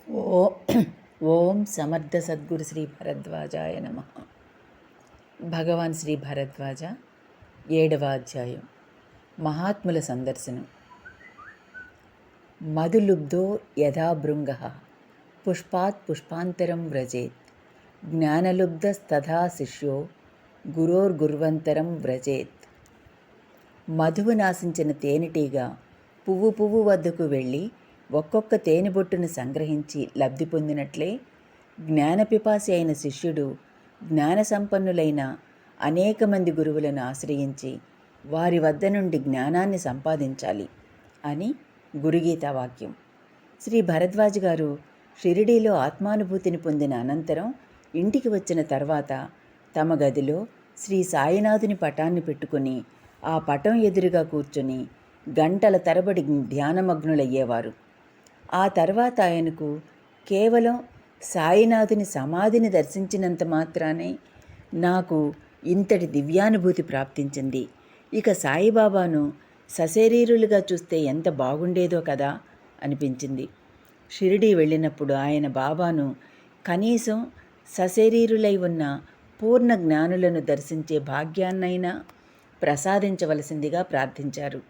ఓ ఓం సమర్థ సద్గురు శ్రీ భరద్వాజాయ నమ. భగవాన్ శ్రీ భరద్వాజ 7వ అధ్యాయం. మహాత్ముల సందర్శనం. మధులుబ్ధో యథా భృంగ పుష్పాత్ పుష్పాంతరం వ్రజేత్ జ్ఞానలుబ్ధస్తథా శిష్యో గురోర్గుర్వంతరం వ్రజేత్. మధువు నాశించిన తేనెటీగ పువ్వు వద్దకు వెళ్ళి ఒక్కొక్క తేనెబొట్టును సంగ్రహించి లబ్ధి పొందినట్లే జ్ఞానపిపాసి అయిన శిష్యుడు జ్ఞాన సంపన్నులైన అనేక మంది గురువులను ఆశ్రయించి వారి వద్ద నుండి జ్ఞానాన్ని సంపాదించాలి అని గురుగీత వాక్యం. శ్రీ భరద్వాజ్ గారు షిరిడీలో ఆత్మానుభూతిని పొందిన అనంతరం ఇంటికి వచ్చిన తర్వాత తమ గదిలో శ్రీ సాయినాథుని పటాన్ని పెట్టుకుని ఆ పటం ఎదురుగా కూర్చొని గంటల తరబడి ధ్యానమగ్నులయ్యేవారు. ఆ తర్వాత ఆయనకు కేవలం సాయినాథుని సమాధిని దర్శించినంత మాత్రానే నాకు ఇంతటి దివ్యానుభూతి ప్రాప్తించింది. ఇక సాయిబాబాను సశరీరులుగా చూస్తే ఎంత బాగుండేదో కదా అనిపించింది. షిరిడీ వెళ్ళినప్పుడు ఆయన బాబాను కనీసం సశరీరులై ఉన్న పూర్ణ జ్ఞానులను దర్శించే భాగ్యాన్నైనా ప్రసాదించవలసిందిగా ప్రార్థించారు.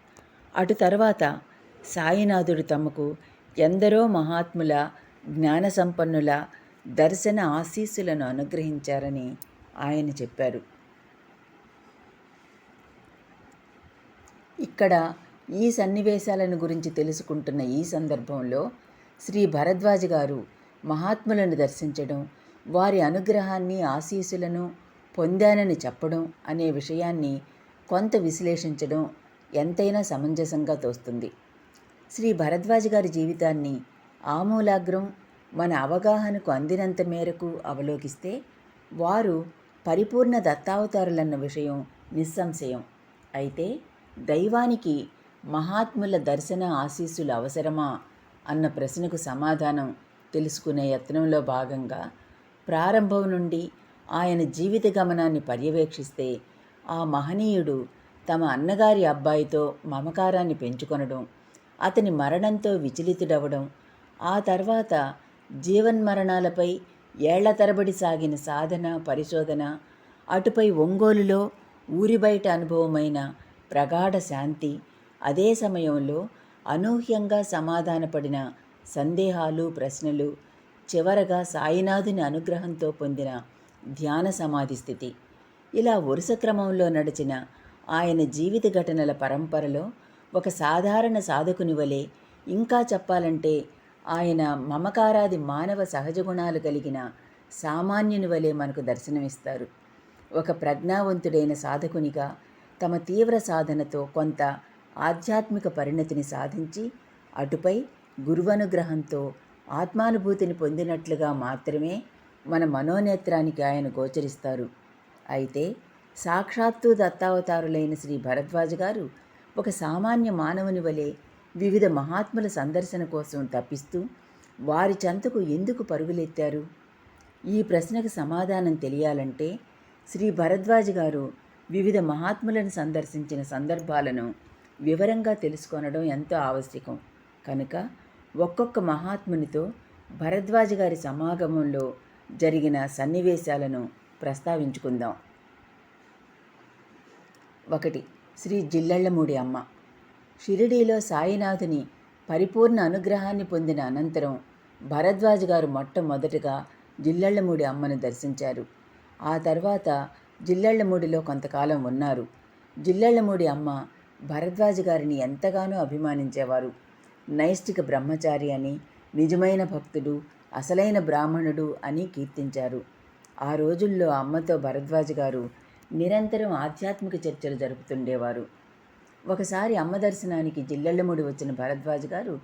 అటు తర్వాత సాయినాథుడు తమకు ఎందరో మహాత్ముల జ్ఞాన సంపన్నుల దర్శన ఆశీస్సులను అనుగ్రహించారని ఆయన చెప్పారు. ఇక్కడ ఈ సన్నివేశాలను గురించి తెలుసుకుంటున్న ఈ సందర్భంలో శ్రీ భరద్వాజ్ గారు మహాత్ములను దర్శించడం, వారి అనుగ్రహాన్ని ఆశీస్సులను పొందానని చెప్పడం అనే విషయాన్ని కొంత విశ్లేషించడం ఎంతైనా సమంజసంగా తోస్తుంది. శ్రీ భరద్వాజ్ గారి జీవితాన్ని ఆమూలాగ్రం మన అవగాహనకు అందినంత మేరకు అవలోకిస్తే వారు పరిపూర్ణ దత్తావతారులన్న విషయం నిస్సంశయం. అయితే దైవానికి మహాత్ముల దర్శన ఆశీస్సులు అవసరమా అన్న ప్రశ్నకు సమాధానం తెలుసుకునే యత్నంలో భాగంగా ప్రారంభం నుండి ఆయన జీవిత గమనాన్ని పర్యవేక్షిస్తే ఆ మహనీయుడు తమ అన్నగారి అబ్బాయితో మమకారాన్ని పెంచుకొనడం, అతని మరణంతో విచలితుడవడం, ఆ తర్వాత జీవన్మరణాలపై ఏళ్ల తరబడి సాగిన సాధన పరిశోధన, అటుపై ఒంగోలులో ఊరి బయట అనుభవమైన ప్రగాఢ శాంతి, అదే సమయంలో అనూహ్యంగా సమాధానపడిన సందేహాలు ప్రశ్నలు, చివరగా సాయినాథుని అనుగ్రహంతో పొందిన ధ్యాన సమాధి స్థితి, ఇలా వరుస క్రమంలో నడిచిన ఆయన జీవిత ఘటనల పరంపరలో ఒక సాధారణ సాధకుని వలె, ఇంకా చెప్పాలంటే ఆయన మమకారాది మానవ సహజ గుణాలు కలిగిన సామాన్యుని వలె మనకు దర్శనమిస్తారు. ఒక ప్రజ్ఞావంతుడైన సాధకునిగా తమ తీవ్ర సాధనతో కొంత ఆధ్యాత్మిక పరిణతిని సాధించి, అటుపై గురువనుగ్రహంతో ఆత్మానుభూతిని పొందినట్లుగా మాత్రమే మన మనోనేత్రానికి ఆయన గోచరిస్తారు. అయితే సాక్షాత్తు దత్తావతారులైన శ్రీ భరద్వాజ్ గారు ఒక సామాన్య మానవుని వలె వివిధ మహాత్ముల సందర్శన కోసం తప్పిస్తూ వారి చెంతకు ఎందుకు పరుగులెత్తారు? ఈ ప్రశ్నకు సమాధానం తెలియాలంటే శ్రీ భరద్వాజ్ గారు వివిధ మహాత్ములను సందర్శించిన సందర్భాలను వివరంగా తెలుసుకొనడం ఎంతో ఆవశ్యకం. కనుక ఒక్కొక్క మహాత్మునితో భరద్వాజ్ గారి సమాగమంలో జరిగిన సన్నివేశాలను ప్రస్తావించుకుందాం. 1. శ్రీ జిల్లెళ్లమూడి అమ్మ. షిరిడీలో సాయినాథుని పరిపూర్ణ అనుగ్రహాన్ని పొందిన అనంతరం భరద్వాజ్ గారు మొట్టమొదటగా జిల్లెళ్లమూడి అమ్మను దర్శించారు. ఆ తర్వాత జిల్లెళ్లమూడిలో కొంతకాలం ఉన్నారు. జిల్లెళ్లమూడి అమ్మ భరద్వాజ్ గారిని ఎంతగానో అభిమానించేవారు. నైష్టిక బ్రహ్మచారి అని, నిజమైన భక్తుడు, అసలైన బ్రాహ్మణుడు అని కీర్తించారు. ఆ రోజుల్లో అమ్మతో భరద్వాజ్ గారు నిరంతరం ఆధ్యాత్మిక చర్చలు జరుపుతుండేవారు. ఒకసారి అమ్మ దర్శనానికి జిల్లెళ్లమూడి వచ్చిన భరద్వాజ్ గారు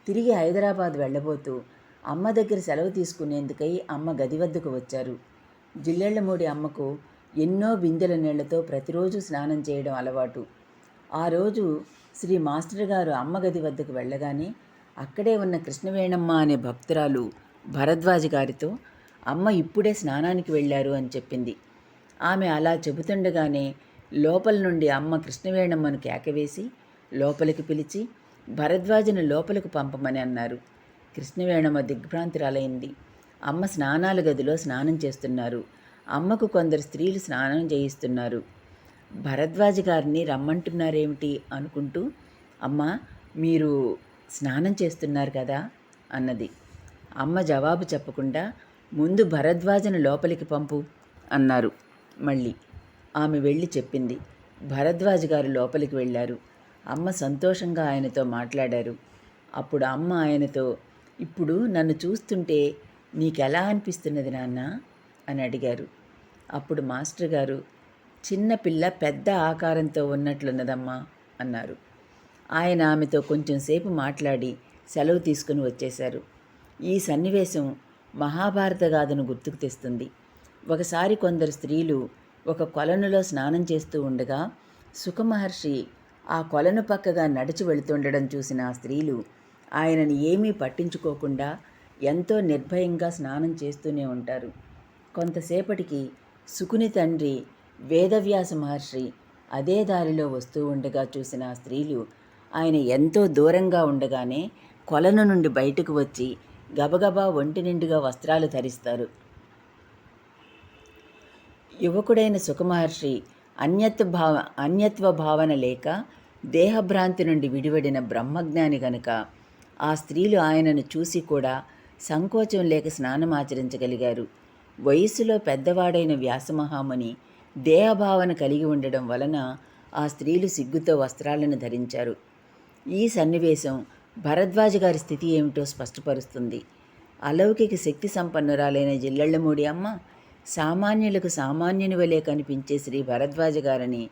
తిరిగి హైదరాబాద్ వెళ్ళబోతూ అమ్మ దగ్గర సెలవు తీసుకునేందుకై అమ్మ గది వద్దకు వచ్చారు. జిల్లెళ్లమూడి అమ్మకు ఎన్నో బిందెల నీళ్లతో ప్రతిరోజు స్నానం చేయడం అలవాటు. ఆ రోజు శ్రీ మాస్టర్ గారు అమ్మ గది వద్దకు వెళ్ళగానే అక్కడే ఉన్న కృష్ణవేణమ్మ అనే భక్తురాలు భరద్వాజ్ గారితో అమ్మ ఇప్పుడే స్నానానికి వెళ్ళారు అని చెప్పింది. ఆమె అలా చెబుతుండగానే లోపల నుండి అమ్మ కృష్ణవేణమ్మను కేకవేసి లోపలికి పిలిచి భరద్వాజను లోపలికి పంపమని అన్నారు. కృష్ణవేణమ్మ దిగ్భ్రాంతురాలైంది. అమ్మ స్నానాల గదిలో స్నానం చేస్తున్నారు. అమ్మకు కొందరు స్త్రీలు స్నానం చేయిస్తున్నారు. భరద్వాజ గారిని రమ్మంటున్నారేమిటి అనుకుంటూ, అమ్మా, మీరు స్నానం చేస్తున్నారు కదా అన్నది. అమ్మ జవాబు చెప్పకుండా, ముందు భరద్వాజను లోపలికి పంపు అన్నారు. మళ్ళీ ఆమె వెళ్ళి చెప్పింది. భరద్వాజ్ గారు లోపలికి వెళ్ళారు. అమ్మ సంతోషంగా ఆయనతో మాట్లాడారు. అప్పుడు అమ్మ ఆయనతో, ఇప్పుడు నన్ను చూస్తుంటే నీకెలా అనిపిస్తున్నది నాన్న అని అడిగారు. అప్పుడు మాస్టర్ గారు, చిన్నపిల్ల పెద్ద ఆకారంతో ఉన్నట్లున్నదమ్మా అన్నారు. ఆయన ఆమెతో కొంచెం సేపు మాట్లాడి సెలవు తీసుకుని వచ్చేశారు. ఈ సన్నివేశం మహాభారత గాథను గుర్తుకు తెస్తుంది. ఒకసారి కొందరు స్త్రీలు ఒక కొలనులో స్నానం చేస్తూ ఉండగా సుఖమహర్షి ఆ కొలను పక్కగా నడిచి వెళుతుండడం చూసిన ఆ స్త్రీలు ఆయనని ఏమీ పట్టించుకోకుండా ఎంతో నిర్భయంగా స్నానం చేస్తూనే ఉంటారు. కొంతసేపటికి శుకుని తండ్రి వేదవ్యాస మహర్షి అదే దారిలో వస్తూ ఉండగా చూసిన ఆ స్త్రీలు ఆయన ఎంతో దూరంగా ఉండగానే కొలను నుండి బయటకు వచ్చి గబగబా ఒంటి నిండుగా వస్త్రాలు ధరిస్తారు. యువకుడైన సుఖమహర్షి అన్యత్వ భావన లేక దేహభ్రాంతి నుండి విడివడిన బ్రహ్మజ్ఞాని గనుక ఆ స్త్రీలు ఆయనను చూసి కూడా సంకోచం లేక స్నానమాచరించగలిగారు. వయస్సులో పెద్దవాడైన వ్యాసమహాముని దేహభావన కలిగి ఉండడం వలన ఆ స్త్రీలు సిగ్గుతో వస్త్రాలను ధరించారు. ఈ సన్నివేశం భరద్వాజ గారి స్థితి ఏమిటో స్పష్టపరుస్తుంది. అలౌకిక శక్తి సంపన్నురాలైన జిల్లెళ్లమూడి అమ్మ సామాన్యులకు సామాన్యుని వలె కనిపించే శ్రీ భరద్వాజ గారిని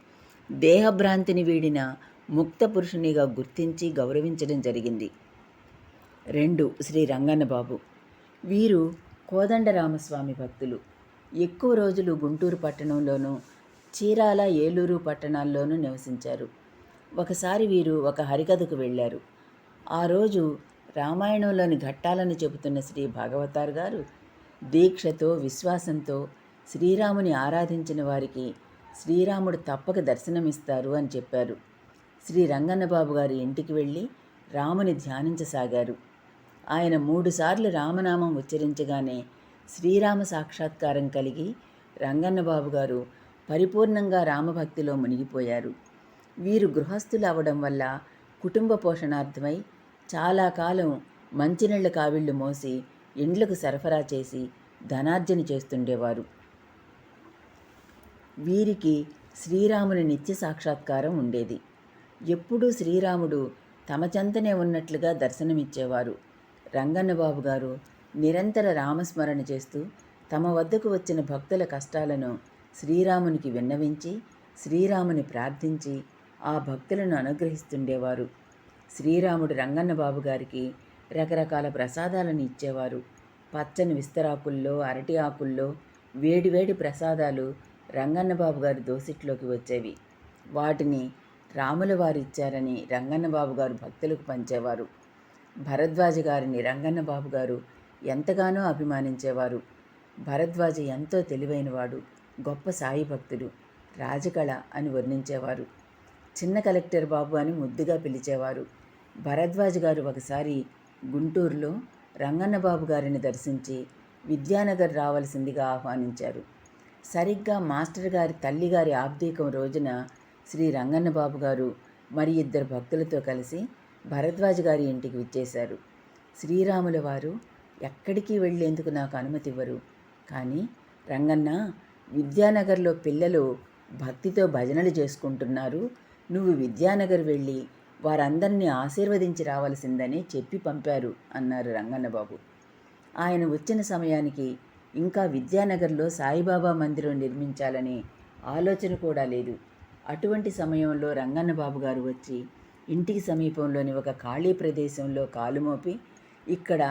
దేహభ్రాంతిని వీడిన ముక్త పురుషునిగా గుర్తించి గౌరవించడం జరిగింది. 2. శ్రీ రంగన్నబాబు. వీరు కోదండరామస్వామి భక్తులు. ఎక్కువ రోజులు గుంటూరు పట్టణంలోనూ చీరాల, ఏలూరు పట్టణాల్లోనూ నివసించారు. ఒకసారి వీరు ఒక హరికథకు వెళ్ళారు. ఆ రోజు రామాయణంలోని ఘట్టాలను చెబుతున్న శ్రీ భాగవతార్ గారు దీక్షతో, విశ్వాసంతో శ్రీరాముని ఆరాధించిన వారికి శ్రీరాముడు తప్పక దర్శనమిస్తారు అని చెప్పారు. శ్రీ రంగన్నబాబు గారి ఇంటికి వెళ్ళి రాముని ధ్యానించసాగారు. ఆయన 3 సార్లు రామనామం ఉచ్చరించగానే శ్రీరామ సాక్షాత్కారం కలిగి రంగన్నబాబు గారు పరిపూర్ణంగా రామభక్తిలో మునిగిపోయారు. వీరు గృహస్థులు అవడం వల్ల కుటుంబ పోషణార్థమై చాలా కాలం మంచినీళ్ల కావిళ్లు మోసి ఇండ్లకు సరఫరా చేసి ధనార్జన చేస్తుండేవారు. వీరికి శ్రీరాముని నిత్య సాక్షాత్కారం ఉండేది. ఎప్పుడూ శ్రీరాముడు తమ చెంతనే ఉన్నట్లుగా దర్శనమిచ్చేవారు. రంగన్నబాబు గారు నిరంతర రామస్మరణ చేస్తూ తమ వద్దకు వచ్చిన భక్తుల కష్టాలను శ్రీరామునికి విన్నవించి శ్రీరాముని ప్రార్థించి ఆ భక్తులను అనుగ్రహిస్తుండేవారు. శ్రీరాముడు రంగన్నబాబు గారికి రకరకాల ప్రసాదాలను ఇచ్చేవారు. పచ్చని విస్తరాకుల్లో, అరటి ఆకుల్లో వేడివేడి ప్రసాదాలు రంగన్నబాబు గారి దోసిట్లోకి వచ్చేవి. వాటిని రాముల వారు ఇచ్చారని రంగన్నబాబు గారు భక్తులకు పంచేవారు. భరద్వాజ గారిని రంగన్నబాబు గారు ఎంతగానో అభిమానించేవారు. భరద్వాజ ఎంతో తెలివైనవాడు, గొప్ప సాయి భక్తుడు, రాజకళ అని వర్ణించేవారు. చిన్న కలెక్టర్ బాబు అని ముద్దుగా పిలిచేవారు. భరద్వాజ గారు ఒకసారి గుంటూరులో రంగన్నబాబు గారిని దర్శించి విద్యానగర్ రావాల్సిందిగా ఆహ్వానించారు. సరిగ్గా మాస్టర్ గారి తల్లిగారి ఆబ్దీకం రోజున శ్రీ రంగన్నబాబు గారు మరి 2 భక్తులతో కలిసి భరద్వాజ గారి ఇంటికి విచ్చేశారు. శ్రీరాముల వారు ఎక్కడికి వెళ్లేందుకు నాకు అనుమతి ఇవ్వరు, కానీ రంగన్న, విద్యానగర్లో పిల్లలు భక్తితో భజనలు చేసుకుంటున్నారు, నువ్వు విద్యానగర్ వెళ్ళి వారందరినీ ఆశీర్వదించి రావాల్సిందని చెప్పి పంపారు అన్నారు రంగన్నబాబు. ఆయన వచ్చిన సమయానికి ఇంకా విద్యానగర్లో సాయిబాబా మందిరం నిర్మించాలనే ఆలోచన కూడా లేదు. అటువంటి సమయంలో రంగన్నబాబు గారు వచ్చి ఇంటికి సమీపంలోని ఒక ఖాళీ ప్రదేశంలో కాలుమోపి ఇక్కడ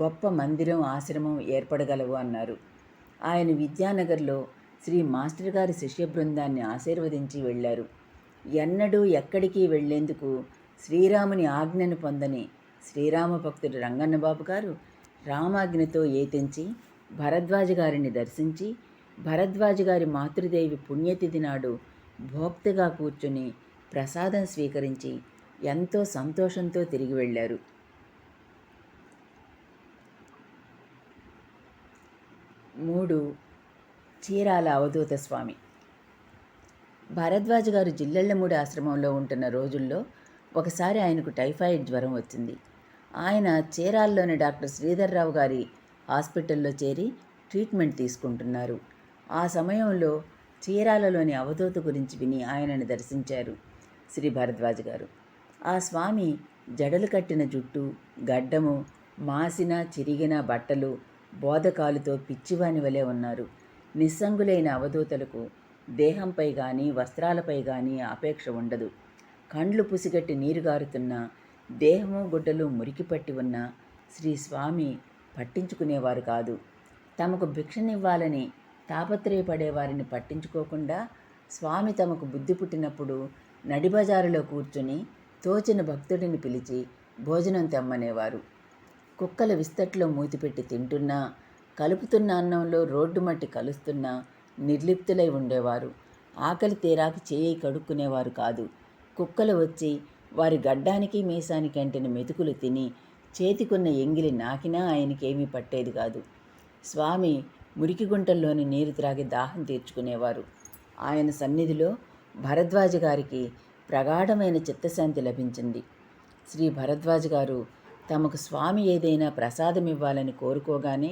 గొప్ప మందిరం, ఆశ్రమం ఏర్పడగలవు అన్నారు. ఆయన విద్యానగర్లో శ్రీ మాస్టర్ గారి శిష్య బృందాన్ని ఆశీర్వదించి వెళ్ళారు. ఎన్నడూ ఎక్కడికి వెళ్లేందుకు శ్రీరాముని ఆజ్ఞను పొందని శ్రీరామ భక్తుడు రంగన్నబాబు గారు రామాజ్ఞతో ఏతించి భరద్వాజ గారిని దర్శించి భరద్వాజ గారి మాతృదేవి పుణ్యతిథి నాడు భోక్తగా కూర్చుని ప్రసాదం స్వీకరించి ఎంతో సంతోషంతో తిరిగి వెళ్ళారు. 3. చీరాల అవధూత స్వామి. భరద్వాజ్ గారు జిల్లెళ్లమూడి ఆశ్రమంలో ఉంటున్న రోజుల్లో ఒకసారి ఆయనకు టైఫాయిడ్ జ్వరం వచ్చింది. ఆయన చీరాల్లోని డాక్టర్ శ్రీధర్రావు గారి హాస్పిటల్లో చేరి ట్రీట్మెంట్ తీసుకుంటున్నారు. ఆ సమయంలో చీరాలలోని అవధూత గురించి విని ఆయనను దర్శించారు శ్రీ భరద్వాజ్ గారు. ఆ స్వామి జడలు కట్టిన జుట్టు, గడ్డము, మాసిన చిరిగిన బట్టలు, బోధకాలుతో పిచ్చివాని వలె ఉన్నారు. నిస్సంగులైన అవధూతలకు దేహంపై కానీ వస్త్రాలపై కానీ ఆపేక్ష ఉండదు. కండ్లు పుసిగట్టి నీరు గారుతున్నా, దేహము గుడ్డలు మురికిపట్టి ఉన్న శ్రీ స్వామి పట్టించుకునేవారు కాదు. తమకు భిక్షనివ్వాలని తాపత్రయపడేవారిని పట్టించుకోకుండా స్వామి తమకు బుద్ధి పుట్టినప్పుడు నడిబజారులో కూర్చుని తోచిన భక్తుడిని పిలిచి భోజనం తెమ్మనేవారు. కుక్కల విస్తట్లో మూతిపెట్టి తింటున్నా, కలుపుతున్న అన్నంలో రోడ్డు మట్టి కలుస్తున్నా నిర్లిప్తులై ఉండేవారు. ఆకలి తీరాకి చేయి కడుక్కునేవారు కాదు. కుక్కలు వచ్చి వారి గడ్డానికి మీసానికి అంటిన మెతుకులు తిని చేతికున్న ఎంగిలి నాకినా ఆయనకేమీ పట్టేది కాదు. స్వామి మురికి గుంటల్లోని నీరు త్రాగి దాహం తీర్చుకునేవారు. ఆయన సన్నిధిలో భరద్వాజ గారికి ప్రగాఢమైన చిత్తశాంతి లభించింది. శ్రీ భరద్వాజ్ గారు తమకు స్వామి ఏదైనా ప్రసాదం ఇవ్వాలని కోరుకోగానే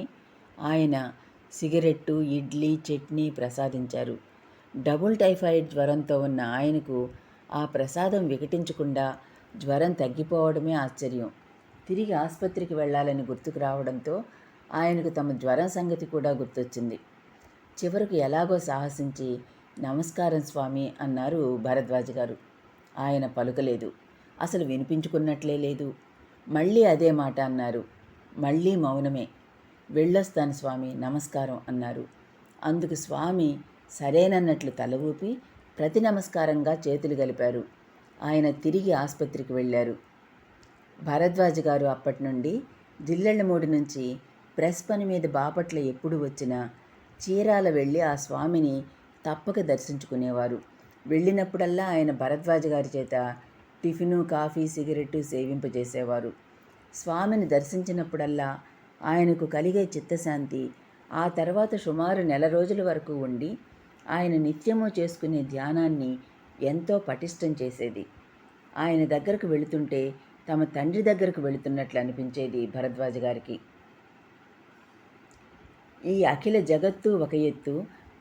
ఆయన సిగరెట్టు, ఇడ్లీ, చట్నీ ప్రసాదించారు. డబుల్ టైఫాయిడ్ జ్వరంతో ఉన్న ఆయనకు ఆ ప్రసాదం వికటించకుండా జ్వరం తగ్గిపోవడమే ఆశ్చర్యం. తిరిగి ఆసుపత్రికి వెళ్ళాలని గుర్తుకు రావడంతో ఆయనకు తమ జ్వరం సంగతి కూడా గుర్తొచ్చింది. చివరకు ఎలాగో సాహసించి నమస్కారం స్వామి అన్నారు భరద్వాజ్ గారు. ఆయన పలుకలేదు. అసలు వినిపించుకున్నట్లే లేదు. మళ్ళీ అదే మాట అన్నారు. మళ్ళీ మౌనమే. వెళ్ళొస్తాను స్వామి, నమస్కారం అన్నారు. అందుకు స్వామి సరేనన్నట్లు తల ఊపి ప్రతి నమస్కారంగా చేతులు కలిపారు. ఆయన తిరిగి ఆసుపత్రికి వెళ్ళారు. భరద్వాజ్ గారు అప్పటి నుండి జిల్లెళ్లమూడి నుంచి ప్రెస్ పని మీద బాపట్ల ఎప్పుడు వచ్చినా చీరాల వెళ్ళి ఆ స్వామిని తప్పక దర్శించుకునేవారు. వెళ్ళినప్పుడల్లా ఆయన భరద్వాజ్ గారి చేత టిఫిను, కాఫీ, సిగరెట్టు సేవింపజేసేవారు. స్వామిని దర్శించినప్పుడల్లా ఆయనకు కలిగే చిత్తశాంతి ఆ తర్వాత సుమారు నెల రోజుల వరకు ఉండి ఆయన నిత్యము చేసుకునే ధ్యానాన్ని ఎంతో పటిష్టం చేసేది. ఆయన దగ్గరకు వెళుతుంటే తమ తండ్రి దగ్గరకు వెళుతున్నట్లు అనిపించేది భరద్వాజ్ గారికి. ఈ అఖిల జగత్తు ఒక ఎత్తు,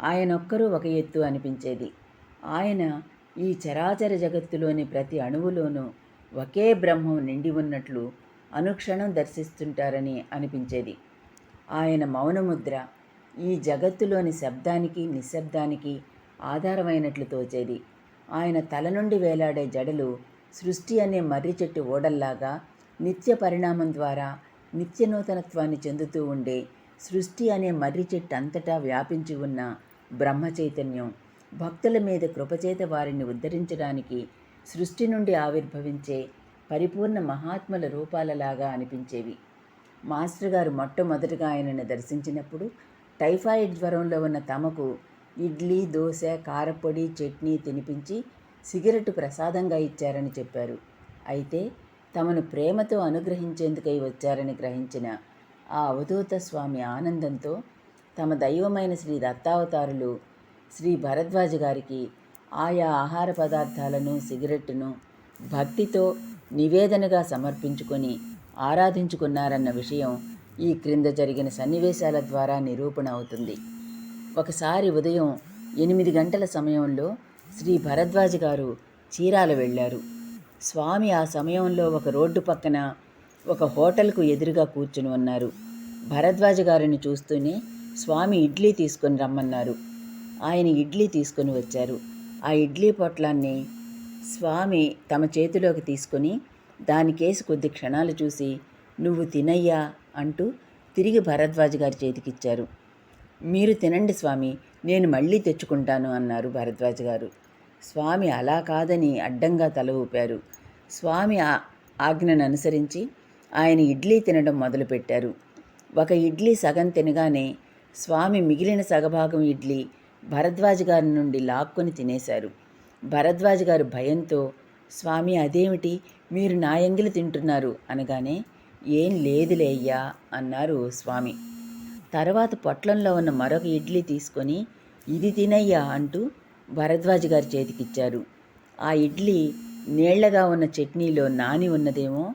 ఆయనొక్కరూ ఒక ఎత్తు అనిపించేది. ఆయన ఈ చరాచర జగత్తులోని ప్రతి అణువులోనూ ఒకే బ్రహ్మం నిండి ఉన్నట్లు అనుక్షణం దర్శిస్తుంటారని అనిపించేది. ఆయన మౌనముద్ర ఈ జగత్తులోని శబ్దానికి నిశ్శబ్దానికి ఆధారమైనట్లు తోచేది. ఆయన తల నుండి వేలాడే జడలు సృష్టి అనే మర్రి చెట్టు ఓడల్లాగా నిత్య పరిణామం ద్వారా నిత్య నూతనత్వాన్ని చెందుతూ ఉండే సృష్టి అనే మర్రి చెట్టు అంతటా వ్యాపించి ఉన్న బ్రహ్మ చైతన్యం భక్తుల మీద కృపచేత వారిని ఉద్ధరించడానికి సృష్టి నుండి ఆవిర్భవించే పరిపూర్ణ మహాత్ముల రూపాలలాగా అనిపించేవి. మాస్టర్ గారు మొట్టమొదటిగా ఆయనను దర్శించినప్పుడు టైఫాయిడ్ జ్వరంలో ఉన్న తమకు ఇడ్లీ, దోశ, కారపొడి, చట్నీ తినిపించి సిగరెట్టు ప్రసాదంగా ఇచ్చారని చెప్పారు. అయితే తమను ప్రేమతో అనుగ్రహించేందుకై వచ్చారని గ్రహించిన ఆ అవధూత స్వామి ఆనందంతో తమ దైవమైన శ్రీ దత్తావతారులు శ్రీ భరద్వాజ్ గారికి ఆయా ఆహార పదార్థాలను, సిగరెట్టును భక్తితో నివేదనగా సమర్పించుకొని ఆరాధించుకున్నారన్న విషయం ఈ క్రింద జరిగిన సన్నివేశాల ద్వారా నిరూపణ అవుతుంది. ఒకసారి ఉదయం 8 గంటల సమయంలో శ్రీ భరద్వాజ్ గారు చీరాల వెళ్ళారు. స్వామి ఆ సమయంలో ఒక రోడ్డు పక్కన ఒక హోటల్కు ఎదురుగా కూర్చుని ఉన్నారు. భరద్వాజ్ గారిని చూస్తూనే స్వామి ఇడ్లీ తీసుకొని రమ్మన్నారు. ఆయన ఇడ్లీ తీసుకొని వచ్చారు. ఆ ఇడ్లీ పొట్లాన్ని స్వామి తమ చేతిలోకి తీసుకొని దానికేసి కొద్ది క్షణాలు చూసి నువ్వు తినయ్యా అంటూ తిరిగి భరద్వాజ్ గారి చేతికిచ్చారు. మీరు తినండి స్వామి, నేను మళ్ళీ తెచ్చుకుంటాను అన్నారు భరద్వాజ్ గారు. స్వామి అలా కాదని అడ్డంగా తల ఊపారు. స్వామి ఆజ్ఞను అనుసరించి ఆయన ఇడ్లీ తినడం మొదలుపెట్టారు. ఒక ఇడ్లీ సగం తినగానే స్వామి మిగిలిన సగభాగం ఇడ్లీ భరద్వాజ్ గారి నుండి లాక్కొని తినేశారు. భరద్వాజ్ గారు భయంతో స్వామి అదేమిటి మీరు నా ఎంగిలి తింటున్నారు అనగానే ఏం లేదులే అయ్యా అన్నారు స్వామి. తర్వాత పొట్లంలో ఉన్న మరొక ఇడ్లీ తీసుకొని ఇది తినయ్యా అంటూ భరద్వాజ్ గారి చేతికిచ్చారు. ఆ ఇడ్లీ నీళ్లగా ఉన్న చట్నీలో నాని ఉన్నదేమో.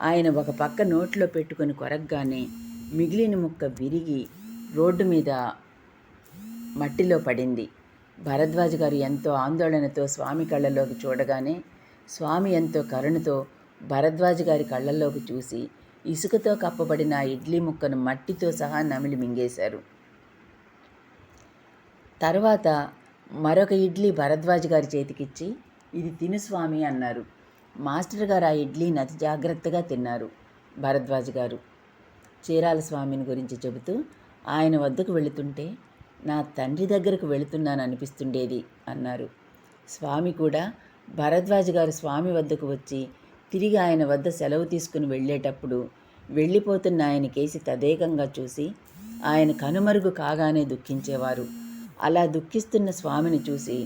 ఆయన ఒక పక్క నోట్లో పెట్టుకొని కొరగ్గానే మిగిలిన ముక్క విరిగి రోడ్డు మీద మట్టిలో పడింది. భరద్వాజ్ గారు ఎంతో ఆందోళనతో స్వామి కళ్ళలోకి చూడగానే స్వామి ఎంతో కరుణతో భరద్వాజ్ గారి కళ్ళల్లోకి చూసి ఇసుకతో కప్పబడిన ఆ ఇడ్లీ ముక్కను మట్టితో సహా నమిలి మింగేశారు. తర్వాత మరొక ఇడ్లీ భరద్వాజ్ గారి చేతికిచ్చి ఇది తిను స్వామి అన్నారు. మాస్టర్ గారు ఆ ఇడ్లీని అతి జాగ్రత్తగా తిన్నారు. భరద్వాజ్ గారు చీరాల స్వామిని గురించి చెబుతూ ఆయన వద్దకు వెళుతుంటే నా తండ్రి దగ్గరకు వెళుతున్నాను అనిపిస్తుండేది అన్నారు. స్వామి కూడా భరద్వాజ్ గారు స్వామి వద్దకు వచ్చి తిరిగి ఆయన వద్ద సెలవు తీసుకుని వెళ్ళేటప్పుడు వెళ్ళిపోతున్న ఆయన కేసి తదేకంగా చూసి ఆయన కనుమరుగు కాగానే దుఃఖించేవారు. అలా దుఃఖిస్తున్న స్వామిని చూసి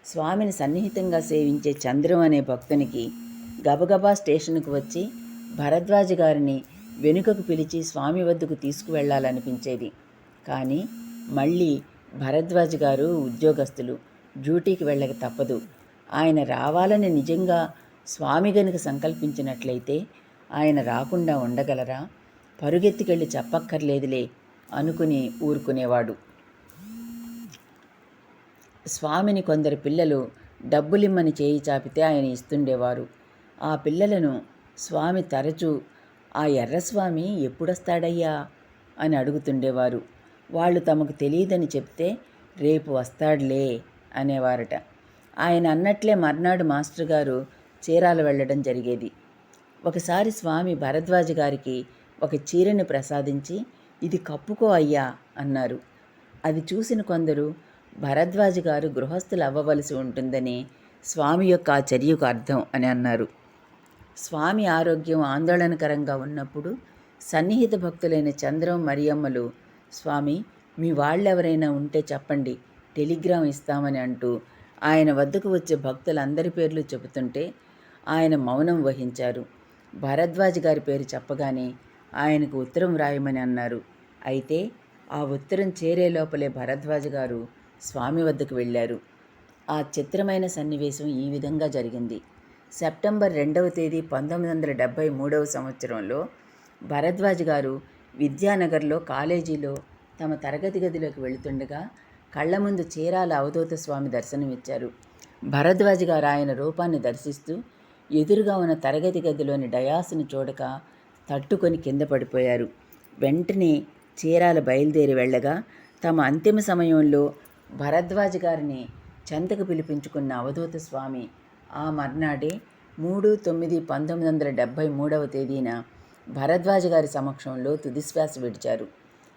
స్వామిని సన్నిహితంగా సేవించే చంద్రం అనే భక్తునికి గబగబా స్టేషన్కు వచ్చి భరద్వాజ్ గారిని వెనుకకు పిలిచి స్వామి వద్దకు తీసుకువెళ్లాలనిపించేది. కానీ మళ్ళీ భరద్వాజ్ గారు ఉద్యోగస్తులు, డ్యూటీకి వెళ్ళక తప్పదు. ఆయన రావాలని నిజంగా స్వామి గనుక సంకల్పించినట్లయితే ఆయన రాకుండా ఉండగలరా? పరుగెత్తికెళ్ళి చెప్పక్కర్లేదులే అనుకుని ఊరుకునేవాడు. స్వామిని కొందరు పిల్లలు డబ్బులిమ్మని చేయి చాపితే ఆయన ఇస్తుండేవారు. ఆ పిల్లలను స్వామి తరచూ ఆ ఎర్రస్వామి ఎప్పుడొస్తాడయ్యా అని అడుగుతుండేవారు. వాళ్ళు తమకు తెలియదని చెప్తే రేపు వస్తాడులే అనేవారట. ఆయన అన్నట్లే మర్నాడు మాస్టర్ గారు చీరాల వెళ్ళడం జరిగేది. ఒకసారి స్వామి భరద్వాజ్ గారికి ఒక చీరని ప్రసాదించి ఇది కప్పుకో అయ్యా అన్నారు. అది చూసిన కొందరు భరద్వాజ్ గారు గృహస్థులు అవ్వవలసి ఉంటుందని స్వామి యొక్క ఆ చర్యకు అర్థం అని అన్నారు. స్వామి ఆరోగ్యం ఆందోళనకరంగా ఉన్నప్పుడు సన్నిహిత భక్తులైన చంద్రం మరియమ్మలు స్వామి మీ వాళ్ళెవరైనా ఉంటే చెప్పండి, టెలిగ్రామ్ ఇస్తామని అంటూ ఆయన వద్దకు వచ్చే భక్తులందరి పేర్లు చెబుతుంటే ఆయన మౌనం వహించారు. భరద్వాజ్ గారి పేరు చెప్పగానే ఆయనకు ఉత్తరం రాయమని అన్నారు. అయితే ఆ ఉత్తరం చేరే లోపలే భరద్వాజ్ గారు స్వామి వద్దకు వెళ్ళారు. ఆ చిత్రమైన సన్నివేశం ఈ విధంగా జరిగింది. సెప్టెంబర్ 2వ తేదీ 1973 సంవత్సరంలో భరద్వాజ్ గారు విద్యానగర్లో కాలేజీలో తమ తరగతి గదిలోకి వెళుతుండగా కళ్ళ ముందు చీరాల అవధూత స్వామి దర్శనమిచ్చారు. భరద్వాజ్ గారు ఆయన రూపాన్ని దర్శిస్తూ ఎదురుగా ఉన్న తరగతి గదిలోని డయాస్ను చూడక తట్టుకొని కింద పడిపోయారు. వెంటనే చీరాల బయలుదేరి వెళ్ళగా తమ అంతిమ సమయంలో భరద్వాజ్ గారిని చెంతకు పిలిపించుకున్న అవధూత స్వామి ఆ మర్నాడే 3/9/1973 తేదీన భరద్వాజ్ గారి సమక్షంలో తుదిశ్వాస విడిచారు.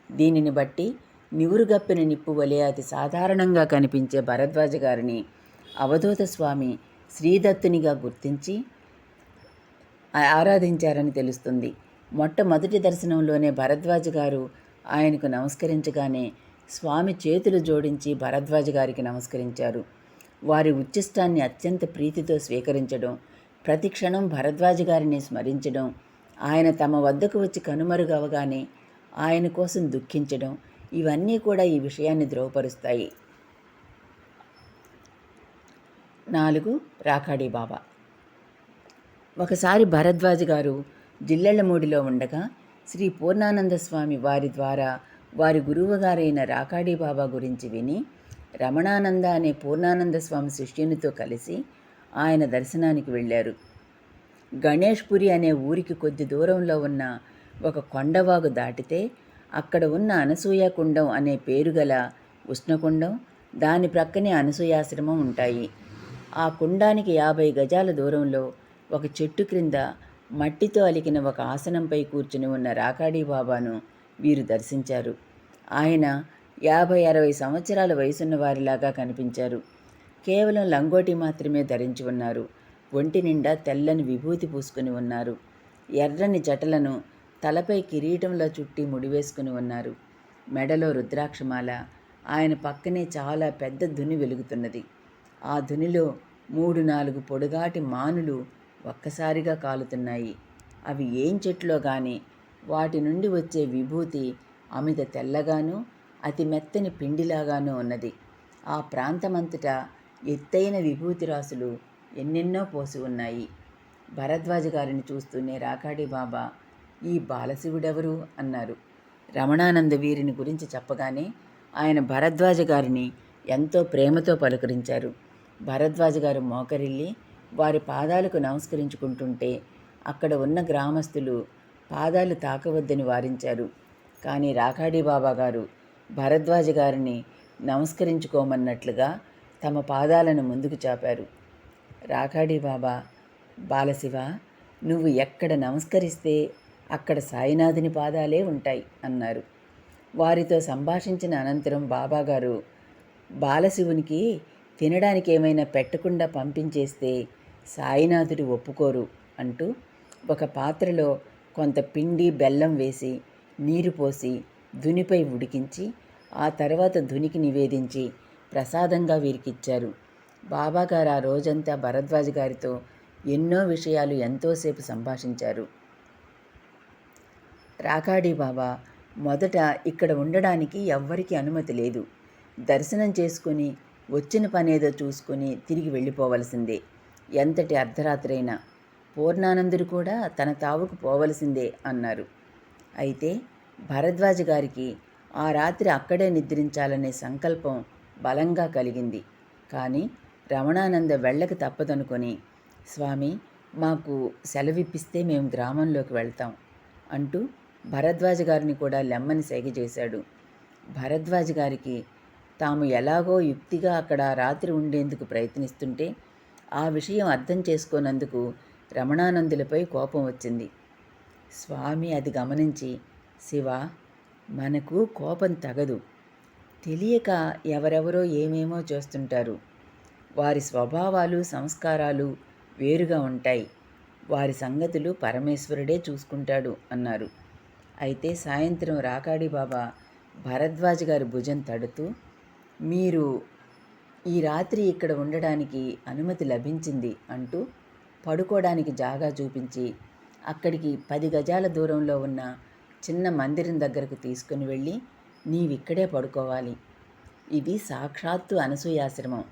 దీనిని బట్టి నివురుగప్పిన నిప్పు వలె అతి సాధారణంగా కనిపించే భరద్వాజ్ గారిని అవధూత స్వామి శ్రీదత్తునిగా గుర్తించి ఆరాధించారని తెలుస్తుంది. మొట్టమొదటి దర్శనంలోనే భరద్వాజ్ గారు ఆయనకు నమస్కరించగానే స్వామి చేతులు జోడించి భరద్వాజ్ గారికి నమస్కరించారు. వారి ఉచ్చిష్టాన్ని అత్యంత ప్రీతితో స్వీకరించడం, ప్రతి క్షణం భరద్వాజ్ గారిని స్మరించడం, ఆయన తమ వద్దకు వచ్చి కనుమరుగవగానే ఆయన కోసం దుఃఖించడం, ఇవన్నీ కూడా ఈ విషయాన్ని ధృవపరుస్తాయి. 4. రాకాడి బాబా. ఒకసారి భరద్వాజ్ గారు జిల్లెళ్లమూడిలో ఉండగా శ్రీ పూర్ణానంద స్వామి వారి ద్వారా వారి గురువుగారైన రాకాడి బాబా గురించి విని రమణానంద అనే పూర్ణానంద స్వామి శిష్యునితో కలిసి ఆయన దర్శనానికి వెళ్ళారు. గణేష్పురి అనే ఊరికి కొద్ది దూరంలో ఉన్న ఒక కొండవాగు దాటితే అక్కడ ఉన్న అనసూయ కుండం అనే పేరుగల ఉష్ణకుండం, దాని ప్రక్కనే అనసూయాశ్రమం ఉంటాయి. ఆ కుండానికి 50 గజాల దూరంలో ఒక చెట్టు క్రింద మట్టితో అలికిన ఒక ఆసనంపై కూర్చుని ఉన్న రాకాడి బాబాను వీరు దర్శించారు. ఆయన 50-60 సంవత్సరాల వయసున్న వారిలాగా కనిపించారు. కేవలం లంగోటి మాత్రమే ధరించి ఉన్నారు. ఒంటి నిండా తెల్లని విభూతి పూసుకుని ఉన్నారు. ఎర్రని జటలను తలపై కిరీటంలో చుట్టి ముడివేసుకుని ఉన్నారు. మెడలో రుద్రాక్షమాల. ఆయన పక్కనే చాలా పెద్ద ధుని వెలుగుతున్నది. ఆ ధునిలో 3-4 పొడుగాటి మానులు ఒక్కసారిగా కాలుతున్నాయి. అవి ఏం చెట్లో గాని వాటి నుండి వచ్చే విభూతి అమిత తెల్లగాను అతి మెత్తని పిండిలాగాను ఉన్నది. ఆ ప్రాంతమంతటా ఎత్తైన విభూతి రాసులు ఎన్నెన్నో పోసి ఉన్నాయి. భరద్వాజ గారిని చూస్తూనే రాకాడి బాబా, ఈ బాలశివుడెవరు అన్నారు. రమణానంద వీరిని గురించి చెప్పగానే ఆయన భరద్వాజ గారిని ఎంతో ప్రేమతో పలుకరించారు. భరద్వాజ గారు మోకరిల్లి వారి పాదాలకు నమస్కరించుకుంటుంటే అక్కడ ఉన్న గ్రామస్తులు పాదాలు తాకవద్దని వారించారు. కానీ రాకాడి బాబా గారు భరద్వాజ గారిని నమస్కరించుకోమన్నట్లుగా తమ పాదాలను ముందుకు చాపారు. రాకాడి బాబా, బాలశివ, నువ్వు ఎక్కడ నమస్కరిస్తే అక్కడ సాయినాథుని పాదాలే ఉంటాయి అన్నారు. వారితో సంభాషించిన అనంతరం బాబాగారు, బాలశివునికి తినడానికి ఏమైనా పెట్టకుండా పంపించేస్తే సాయినాథుడు ఒప్పుకోరు అంటూ ఒక పాత్రలో కొంత పిండి బెల్లం వేసి నీరు పోసి ధునిపై ఉడికించి ఆ తర్వాత ధునికి నివేదించి ప్రసాదంగా వీరికిచ్చారు. బాబాగారు ఆ రోజంతా భరద్వాజ గారితో ఎన్నో విషయాలు ఎంతోసేపు సంభాషించారు. రాకాడి బాబా, మొదట ఇక్కడ ఉండడానికి ఎవ్వరికీ అనుమతి లేదు. దర్శనం చేసుకుని వచ్చిన పనేదో చూసుకుని తిరిగి వెళ్ళిపోవలసిందే. ఎంతటి అర్ధరాత్రైనా. పూర్ణానందుడు కూడా తన తావుకు పోవలసిందే అన్నారు. అయితే భరద్వాజ గారికి ఆ రాత్రి అక్కడే నిద్రించాలనే సంకల్పం బలంగా కలిగింది. కానీ రమణానంద వెళ్ళక తప్పదనుకొని, స్వామి, మాకు సెలవిప్పిస్తే మేము గ్రామంలోకి వెళ్తాం అంటూ భరద్వాజ గారిని కూడా లెమ్మని సైగ చేశాడు. భరద్వాజ గారికి తాము ఎలాగో యుక్తిగా అక్కడ రాత్రి ఉండేందుకు ప్రయత్నిస్తుంటే ఆ విషయం అర్థం చేసుకోనందుకు రమణానందులపై కోపం వచ్చింది. స్వామి అది గమనించి, శివ, మనకు కోపం తగదు. తెలియక ఎవరెవరో ఏమేమో చేస్తుంటారు. వారి స్వభావాలు సంస్కారాలు వేరుగా ఉంటాయి. వారి సంగతులు పరమేశ్వరుడే చూసుకుంటాడు అన్నారు. అయితే సాయంత్రం రాకాడి బాబా భరద్వాజ గారి భుజం తడుతూ, మీరు ఈ రాత్రి ఇక్కడ ఉండడానికి అనుమతి లభించింది అంటూ పడుకోవడానికి జాగా చూపించి అక్కడికి 10 గజాల దూరంలో ఉన్న చిన్న మందిరం దగ్గరకు తీసుకుని వెళ్ళి, నీవిక్కడే పడుకోవాలి. ఇది సాక్షాత్తు అనసూయాశ్రమం.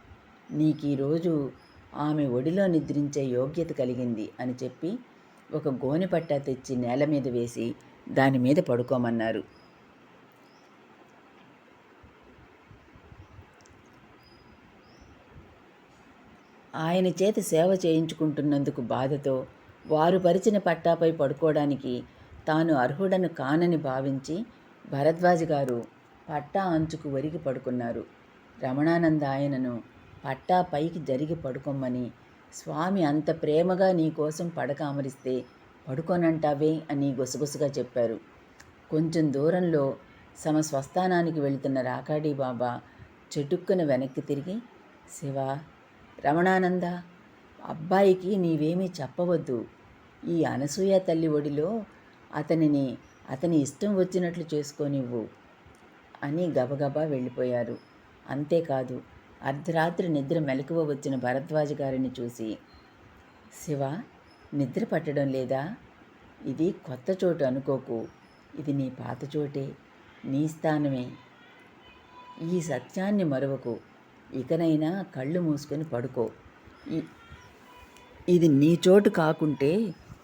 నీకు ఈరోజు ఆమె ఒడిలో నిద్రించే యోగ్యత కలిగింది అని చెప్పి ఒక గోనెపట్ట తెచ్చి నేల మీద వేసి దాని మీద పడుకోమన్నారు. ఆయన చేత సేవ చేయించుకుంటున్నందుకు బాధతో వారు పరిచిన పట్టాపై పడుకోవడానికి తాను అర్హుడను కానని భావించి భరద్వాజ గారు పట్టా అంచుకు ఒరిగి పడుకున్నారు. రమణానంద ఆయనను పట్టా పైకి జరిగి పడుకోమని, స్వామి అంత ప్రేమగా నీకోసం పడక అమరిస్తే పడుకోనంటావే అని గుసగుసగా చెప్పారు. కొంచెం దూరంలో తమ స్వస్థానానికి వెళుతున్న రాకాడి బాబా చెటుక్కున వెనక్కి తిరిగి, శివ, రమణానంద, అబ్బాయికి నీవేమీ చెప్పవద్దు. ఈ అనసూయ తల్లి ఒడిలో అతని ఇష్టం వచ్చినట్లు చేసుకోనివ్వు అని గబగబా వెళ్ళిపోయారు. అంతేకాదు, అర్ధరాత్రి నిద్ర మెలకువ వచ్చిన భరద్వాజ గారిని చూసి, శివ, నిద్ర పట్టడం లేదా? ఇది కొత్త చోటు అనుకోకు. ఇది నీ పాత చోటే, నీ స్థానమే. ఈ సత్యాన్ని మరువకు. ఇకనైనా కళ్ళు మూసుకొని పడుకో. ఇది నీ చోటు కాకుంటే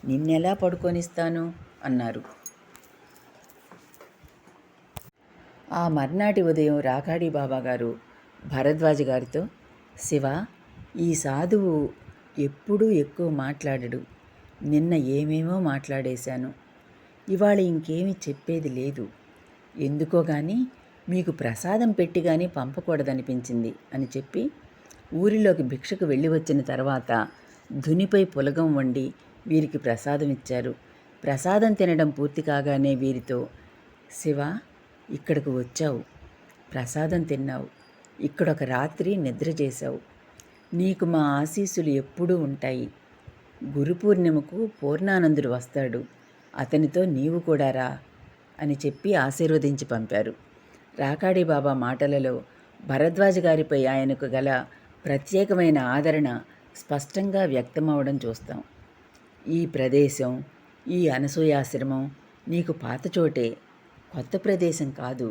నిన్నెలా పడుకొనిస్తాను అన్నారు. ఆ మర్నాటి ఉదయం రాకాడి బాబా గారు భరద్వాజ గారితో, శివ, ఈ సాధువు ఎప్పుడూ ఎక్కువ మాట్లాడడు. నిన్న ఏమేమో మాట్లాడేశాను. ఇవాళ ఇంకేమీ చెప్పేది లేదు. ఎందుకో కానీ మీకు ప్రసాదం పెట్టి కానీ పంపకూడదనిపించింది అని చెప్పి ఊరిలోకి భిక్షకు వెళ్ళి వచ్చిన తర్వాత ధునిపై పులగం వండి వీరికి ప్రసాదం ఇచ్చారు. ప్రసాదం తినడం పూర్తి కాగానే వీరితో, శివ, ఇక్కడికి వచ్చావు, ప్రసాదం తిన్నావు, ఇక్కడొక రాత్రి నిద్ర చేశావు. నీకు మా ఆశీస్సులు ఎప్పుడూ ఉంటాయి. గురు పూర్ణిమకు పూర్ణానందుడు వస్తాడు, అతనితో నీవు కూడా రా అని చెప్పి ఆశీర్వదించి పంపారు. రాకాడి బాబా మాటలలో భరద్వాజ గారిపై ఆయనకు గల ప్రత్యేకమైన ఆదరణ స్పష్టంగా వ్యక్తమవడం చూస్తాం. ఈ ప్రదేశం, ఈ అనసూయాశ్రమం నీకు పాత చోటే. కొత్త ప్రదేశం కాదు,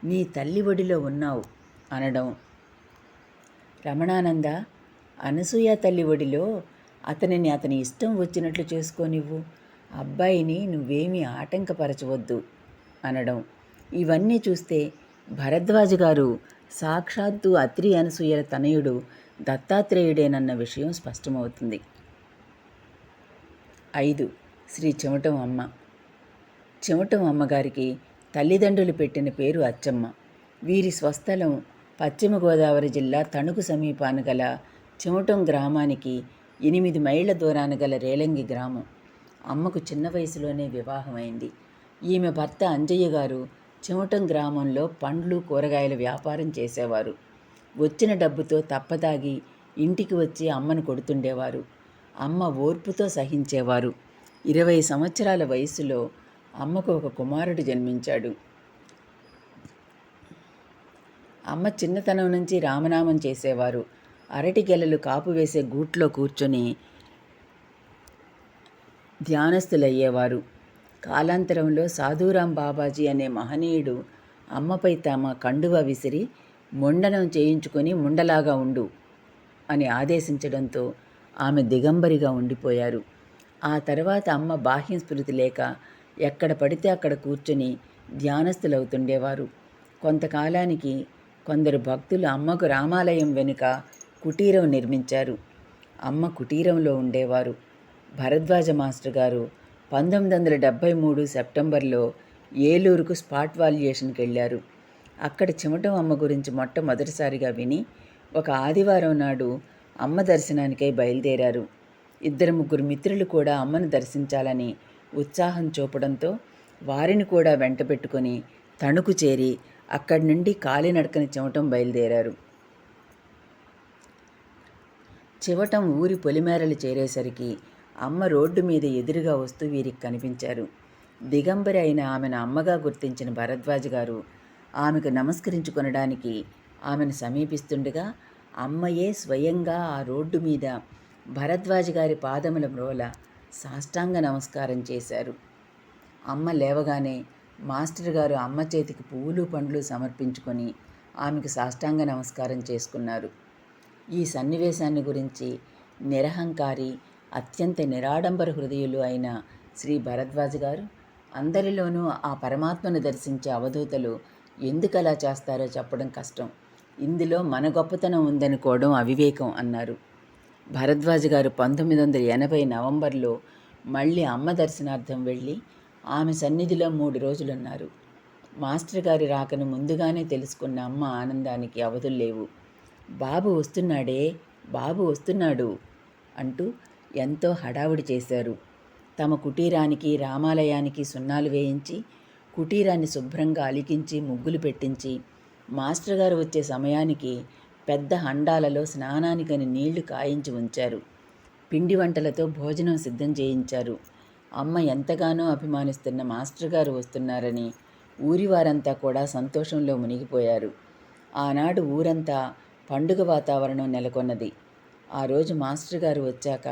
నీ తల్లి ఒడిలో ఉన్నావు అనడం. రమణానంద, అనసూయ తల్లి ఒడిలో అతనిని అతని ఇష్టం వచ్చినట్లు చేసుకోనివ్వు, అబ్బాయిని నువ్వేమీ ఆటంకపరచవద్దు అనడం. ఇవన్నీ చూస్తే భరద్వాజ గారు సాక్షాత్తు అత్రి అనసూయల తనయుడు దత్తాత్రేయుడేనన్న విషయం స్పష్టమవుతుంది. 5. శ్రీ చెమటం అమ్మ. చెమటం అమ్మగారికి తల్లిదండ్రులు పెట్టిన పేరు అచ్చమ్మ. వీరి స్వస్థలం పశ్చిమ గోదావరి జిల్లా తణుకు సమీపాన గల చెమటం గ్రామానికి 8 మైళ్ళ దూరాన గల రేలంగి గ్రామం. అమ్మకు చిన్న వయసులోనే వివాహమైంది. ఈమె భర్త అంజయ్య గారు చెమటం గ్రామంలో పండ్లు కూరగాయల వ్యాపారం చేసేవారు. వచ్చిన డబ్బుతో తప్పదాగి ఇంటికి వచ్చి అమ్మను కొడుతుండేవారు. అమ్మ ఓర్పుతో సహించేవారు. 20 సంవత్సరాల వయసులో అమ్మకు ఒక కుమారుడు జన్మించాడు. అమ్మ చిన్నతనం నుంచి రామనామం చేసేవారు. అరటి గెలలు కాపు వేసే గూట్లో కూర్చొని ధ్యానస్థులయ్యేవారు. కాలాంతరంలో సాధురాం బాబాజీ అనే మహనీయుడు అమ్మపై తమ కండువ విసిరి ముండనం చేయించుకొని ముండలాగా ఉండు అని ఆదేశించడంతో ఆమె దిగంబరిగా ఉండిపోయారు. ఆ తర్వాత అమ్మ బాహ్య స్మృతి లేక ఎక్కడ పడితే అక్కడ కూర్చొని ధ్యానస్థులవుతుండేవారు. కొంతకాలానికి కొందరు భక్తులు అమ్మకు రామాలయం వెనుక కుటీరం నిర్మించారు. అమ్మ కుటీరంలో ఉండేవారు. భరద్వాజ మాస్టర్ గారు 1973 సెప్టెంబర్లో ఏలూరుకు స్పాట్ వాల్యుయేషన్కి వెళ్ళారు. అక్కడ చెమటం అమ్మ గురించి మొట్టమొదటిసారిగా విని ఒక ఆదివారం నాడు అమ్మ దర్శనానికై బయలుదేరారు. 2-3 మిత్రులు కూడా అమ్మను దర్శించాలని ఉత్సాహం చూపడంతో వారిని కూడా వెంటబెట్టుకొని తణుకు చేరి అక్కడి నుండి కాలినడకని చెమటం బయలుదేరారు. చెమటం ఊరి పొలిమేరలు చేరేసరికి అమ్మ రోడ్డు మీద ఎదురుగా వస్తూ వీరికి కనిపించారు. దిగంబరి అయిన ఆమెను అమ్మగా గుర్తించిన భరద్వాజ్ గారు ఆమెకు నమస్కరించుకొనడానికి ఆమెను సమీపిస్తుండగా అమ్మయే స్వయంగా ఆ రోడ్డు మీద భరద్వాజ్ గారి పాదముల మ్రోల సాష్టాంగ నమస్కారం చేశారు. అమ్మ లేవగానే మాస్టర్ గారు అమ్మ చేతికి పువ్వులు పండ్లు సమర్పించుకొని ఆమెకు సాష్టాంగ నమస్కారం చేసుకున్నారు. ఈ సన్నివేశాన్ని గురించి నిరహంకారి, అత్యంత నిరాడంబర హృదయులు అయిన శ్రీ భరద్వాజ్ గారు, అందరిలోనూ ఆ పరమాత్మను దర్శించే అవధూతలు ఎందుకలా చేస్తారో చెప్పడం కష్టం, ఇందులో మన గొప్పతనం ఉందనుకోవడం అవివేకం అన్నారు. భరద్వాజ్ గారు 1980 నవంబర్లో మళ్ళీ అమ్మ దర్శనార్థం వెళ్ళి ఆమె సన్నిధిలో 3 రోజులున్నారు. మాస్టర్ గారి రాకను ముందుగానే తెలుసుకున్న అమ్మ ఆనందానికి అవధుల్లేవు. బాబు వస్తున్నాడే, బాబు వస్తున్నాడు అంటూ ఎంతో హడావుడి చేశారు. తమ కుటీరానికి రామాలయానికి సున్నాలు వేయించి కుటీరాన్ని శుభ్రంగా అలికించి ముగ్గులు పెట్టించి మాస్టర్ గారు వచ్చే సమయానికి పెద్ద హండాలలో స్నానానికని నీళ్లు కాయించి ఉంచారు. పిండి వంటలతో భోజనం సిద్ధం చేయించారు. అమ్మ ఎంతగానో అభిమానిస్తున్న మాస్టర్ గారు వస్తున్నారని ఊరివారంతా కూడా సంతోషంలో మునిగిపోయారు. ఆనాడు ఊరంతా పండుగ వాతావరణం నెలకొన్నది. ఆ రోజు మాస్టర్ గారు వచ్చాక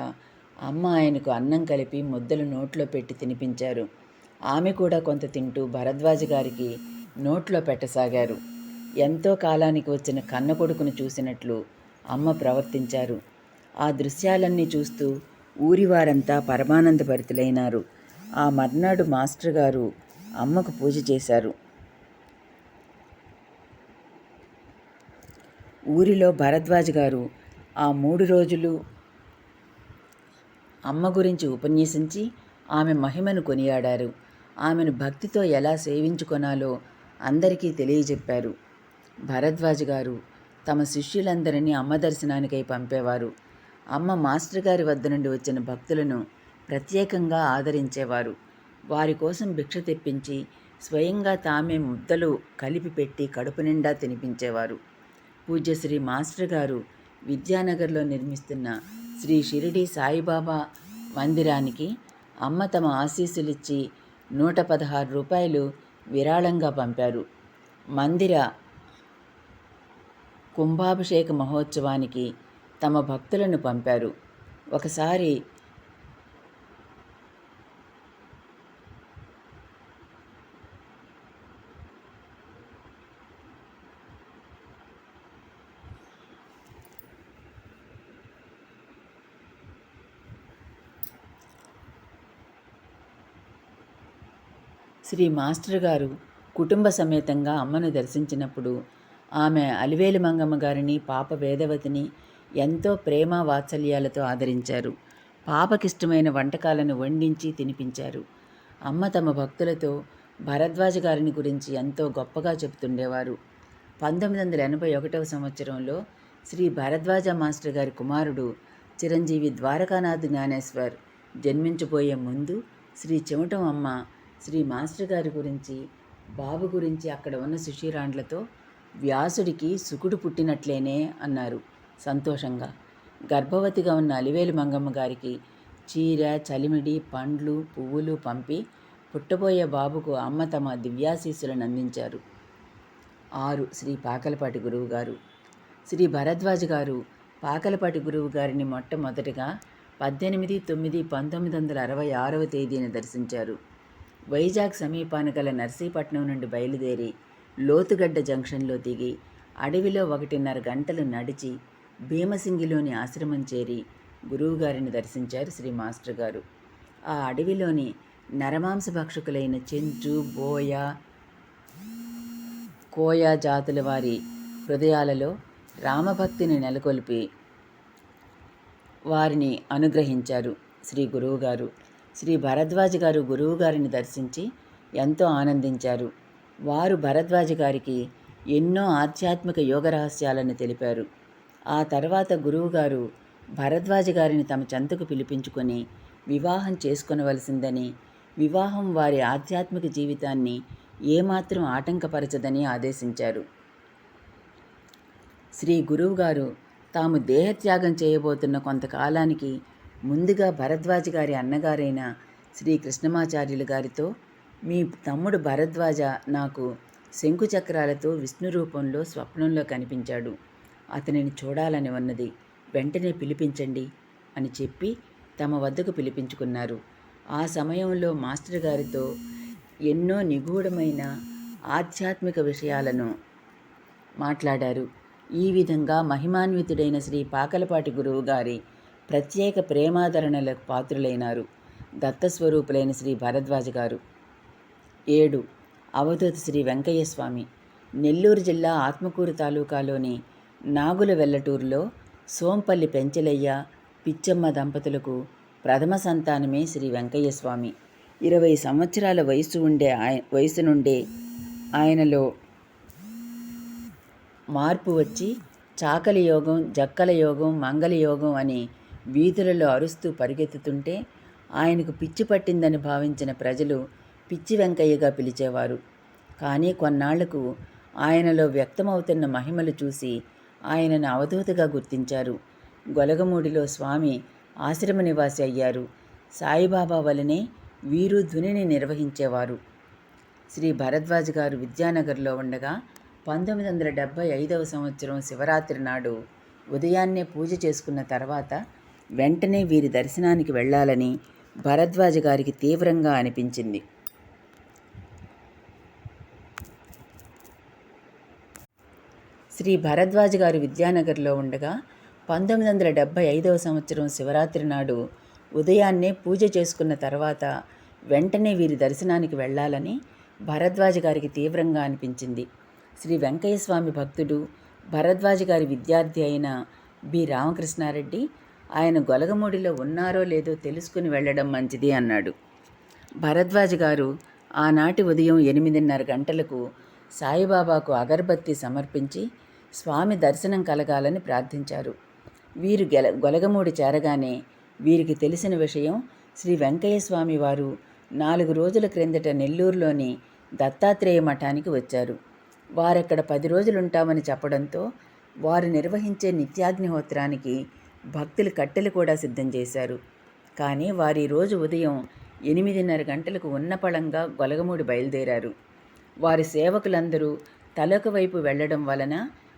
అమ్మ ఆయనకు అన్నం కలిపి ముద్దలు నోట్లో పెట్టి తినిపించారు. ఆమె కూడా కొంత తింటూ భరద్వాజ్ గారికి నోట్లో పెట్టసాగారు. ఎంతో కాలానికి వచ్చిన కన్న కొడుకును చూసినట్లు అమ్మ ప్రవర్తించారు. ఆ దృశ్యాలన్నీ చూస్తూ ఊరివారంతా పరమానందభరితులైనారు. ఆ మర్నాడు మాస్టర్ గారు అమ్మకు పూజ చేశారు. ఊరిలో భరద్వాజ్ గారు ఆ 3 రోజులు అమ్మ గురించి ఉపన్యసించి ఆమె మహిమను కొనియాడారు. ఆమెను భక్తితో ఎలా సేవించుకొనాలో అందరికీ తెలియజెప్పారు. భరద్వాజ్ గారు తమ శిష్యులందరినీ అమ్మ దర్శనానికై పంపేవారు. అమ్మ మాస్టర్ గారి వద్ద నుండి వచ్చిన భక్తులను ప్రత్యేకంగా ఆదరించేవారు. వారి కోసం భిక్ష తెప్పించి స్వయంగా తామే ముద్దలు కలిపి పెట్టి కడుపు నిండా తినిపించేవారు. పూజ్యశ్రీ మాస్టర్ గారు విద్యానగర్లో నిర్మిస్తున్న శ్రీ షిరిడి సాయిబాబా మందిరానికి అమ్మ తమ ఆశీస్సులిచ్చి 116 రూపాయలు విరాళంగా పంపారు. మందిర కుంభాభిషేక మహోత్సవానికి తమ భక్తులను పంపారు. ఒకసారి శ్రీ మాస్టర్ గారు కుటుంబ సమేతంగా అమ్మను దర్శించినప్పుడు ఆమె అలివేలు మంగమ్మ గారిని, పాప వేదవతిని ఎంతో ప్రేమ వాత్సల్యాలతో ఆదరించారు. పాపకిష్టమైన వంటకాలను వండించి తినిపించారు. అమ్మ తమ భక్తులతో భరద్వాజ గారిని గురించి ఎంతో గొప్పగా చెబుతుండేవారు. 1981వ సంవత్సరంలో శ్రీ భరద్వాజ మాస్టర్ గారి కుమారుడు చిరంజీవి ద్వారకానాథ్ జ్ఞానేశ్వర్ జన్మించబోయే ముందు శ్రీ చెమటం అమ్మ శ్రీ మాస్టర్ గారి గురించి, బాబు గురించి అక్కడ ఉన్న శిష్యురాండ్లతో వ్యాసుడికి సుకుడు పుట్టినట్లేనే అన్నారు సంతోషంగా. గర్భవతిగా ఉన్న అలివేలు మంగమ్మ గారికి చీర, చలిమిడి, పండ్లు, పువ్వులు పంపి పుట్టబోయే బాబుకు అమ్మ తమ దివ్యాశీస్సులను అందించారు. 6. శ్రీ పాకలపాటి గురువు గారు. శ్రీ భరద్వాజ్ గారు పాకలపాటి గురువు గారిని మొట్టమొదటిగా 18/9/1966వ తేదీన దర్శించారు. వైజాగ్ సమీపాన గల నర్సీపట్నం నుండి బయలుదేరి లోతుగడ్డ జంక్షన్లో దిగి అడవిలో 1.5 గంటలు నడిచి భీమసింగిలోని ఆశ్రమం చేరి గురువుగారిని దర్శించారు శ్రీ మాస్టర్ గారు. ఆ అడవిలోని నరమాంస భక్షకులైన చెంచు, బోయ, కోయ జాతుల వారి హృదయాలలో రామభక్తిని నెలకొల్పి వారిని అనుగ్రహించారు శ్రీ గురువుగారు. శ్రీ భరద్వాజ్ గారు గురువుగారిని దర్శించి ఎంతో ఆనందించారు. వారు భరద్వాజ్ గారికి ఎన్నో ఆధ్యాత్మిక యోగ రహస్యాలను తెలిపారు. ఆ తర్వాత గురువుగారు భరద్వాజ్ గారిని తమ చెంతకు పిలిపించుకొని వివాహం చేసుకొనవలసిందని, వివాహం వారి ఆధ్యాత్మిక జీవితాన్ని ఏమాత్రం ఆటంకపరచదని ఆదేశించారు. శ్రీ గురువుగారు తాము దేహత్యాగం చేయబోతున్న కొంతకాలానికి ముందుగా భరద్వాజ్ గారి అన్నగారైన శ్రీ కృష్ణమాచార్యులు గారితో, మీ తమ్ముడు భరద్వాజ నాకు శంకుచక్రాలతో విష్ణు రూపంలో స్వప్నంలో కనిపించాడు, అతనిని చూడాలని ఉన్నది, వెంటనే పిలిపించండి అని చెప్పి తమ వద్దకు పిలిపించుకున్నారు. ఆ సమయంలో మాస్టర్ గారితో ఎన్నో నిగూఢమైన ఆధ్యాత్మిక విషయాలను మాట్లాడారు. ఈ విధంగా మహిమాన్వితుడైన శ్రీ పాకలపాటి గురువు గారి ప్రత్యేక ప్రేమాదరణలకు పాత్రులైనారు దత్తస్వరూపులైన శ్రీ భరద్వాజ్ గారు. 7. అవధూత శ్రీ వెంకయ్య స్వామి. నెల్లూరు జిల్లా ఆత్మకూరు తాలూకాలోని నాగుల వెల్లటూరులో సోంపల్లి పెంచలయ్య, పిచ్చమ్మ దంపతులకు ప్రథమ సంతానమే శ్రీ వెంకయ్య స్వామి. 20 సంవత్సరాల వయసు నుండే ఆయనలో మార్పు వచ్చి చాకలి యోగం, జక్కల యోగం, మంగళ యోగం అని వీధులలో అరుస్తూ పరిగెత్తుతుంటే ఆయనకు పిచ్చి పట్టిందని భావించిన ప్రజలు పిచ్చి వెంకయ్యగా పిలిచేవారు. కానీ కొన్నాళ్లకు ఆయనలో వ్యక్తమవుతున్న మహిమలు చూసి ఆయనను అవధూతగా గుర్తించారు. గొలగమూడిలో స్వామి ఆశ్రమ నివాసి అయ్యారు. సాయిబాబా వలనే వీరు ధునిని నిర్వహించేవారు. శ్రీ భరద్వాజ్ గారు విద్యానగర్లో ఉండగా 1975వ సంవత్సరం శివరాత్రి నాడు ఉదయాన్నే పూజ చేసుకున్న తర్వాత వెంటనే వీరి దర్శనానికి వెళ్ళాలని భరద్వాజ్ గారికి తీవ్రంగా అనిపించింది. శ్రీ భరద్వాజ్ గారు విద్యానగర్లో ఉండగా 1975వ సంవత్సరం శివరాత్రి నాడు ఉదయాన్నే పూజ చేసుకున్న తర్వాత వెంటనే వీరి దర్శనానికి వెళ్ళాలని భరద్వాజ్ గారికి తీవ్రంగా అనిపించింది. శ్రీ వెంకయ్య స్వామి భక్తుడు, భరద్వాజ్ గారి విద్యార్థి అయిన బి రామకృష్ణారెడ్డి ఆయన గొలగమూడిలో ఉన్నారో లేదో తెలుసుకుని వెళ్ళడం మంచిది అన్నాడు. భరద్వాజ్ గారు ఆనాటి ఉదయం 8:30 గంటలకు సాయిబాబాకు అగరబత్తి సమర్పించి స్వామి దర్శనం కలగాలని ప్రార్థించారు. వీరు గొలగమూడి చేరగానే వీరికి తెలిసిన విషయం శ్రీ వెంకయ్య స్వామి వారు 4 రోజుల క్రిందట నెల్లూరులోని దత్తాత్రేయ మఠానికి వచ్చారు. వారక్కడ 10 రోజులుంటామని చెప్పడంతో వారు నిర్వహించే నిత్యాగ్నిహోత్రానికి భక్తులు కట్టెలు కూడా సిద్ధం చేశారు. కానీ వారి రోజు ఉదయం 8:30 గంటలకు ఉన్నపళంగా గొలగమూడి బయలుదేరారు. వారి సేవకులందరూ తలొక వైపు వెళ్లడం వలన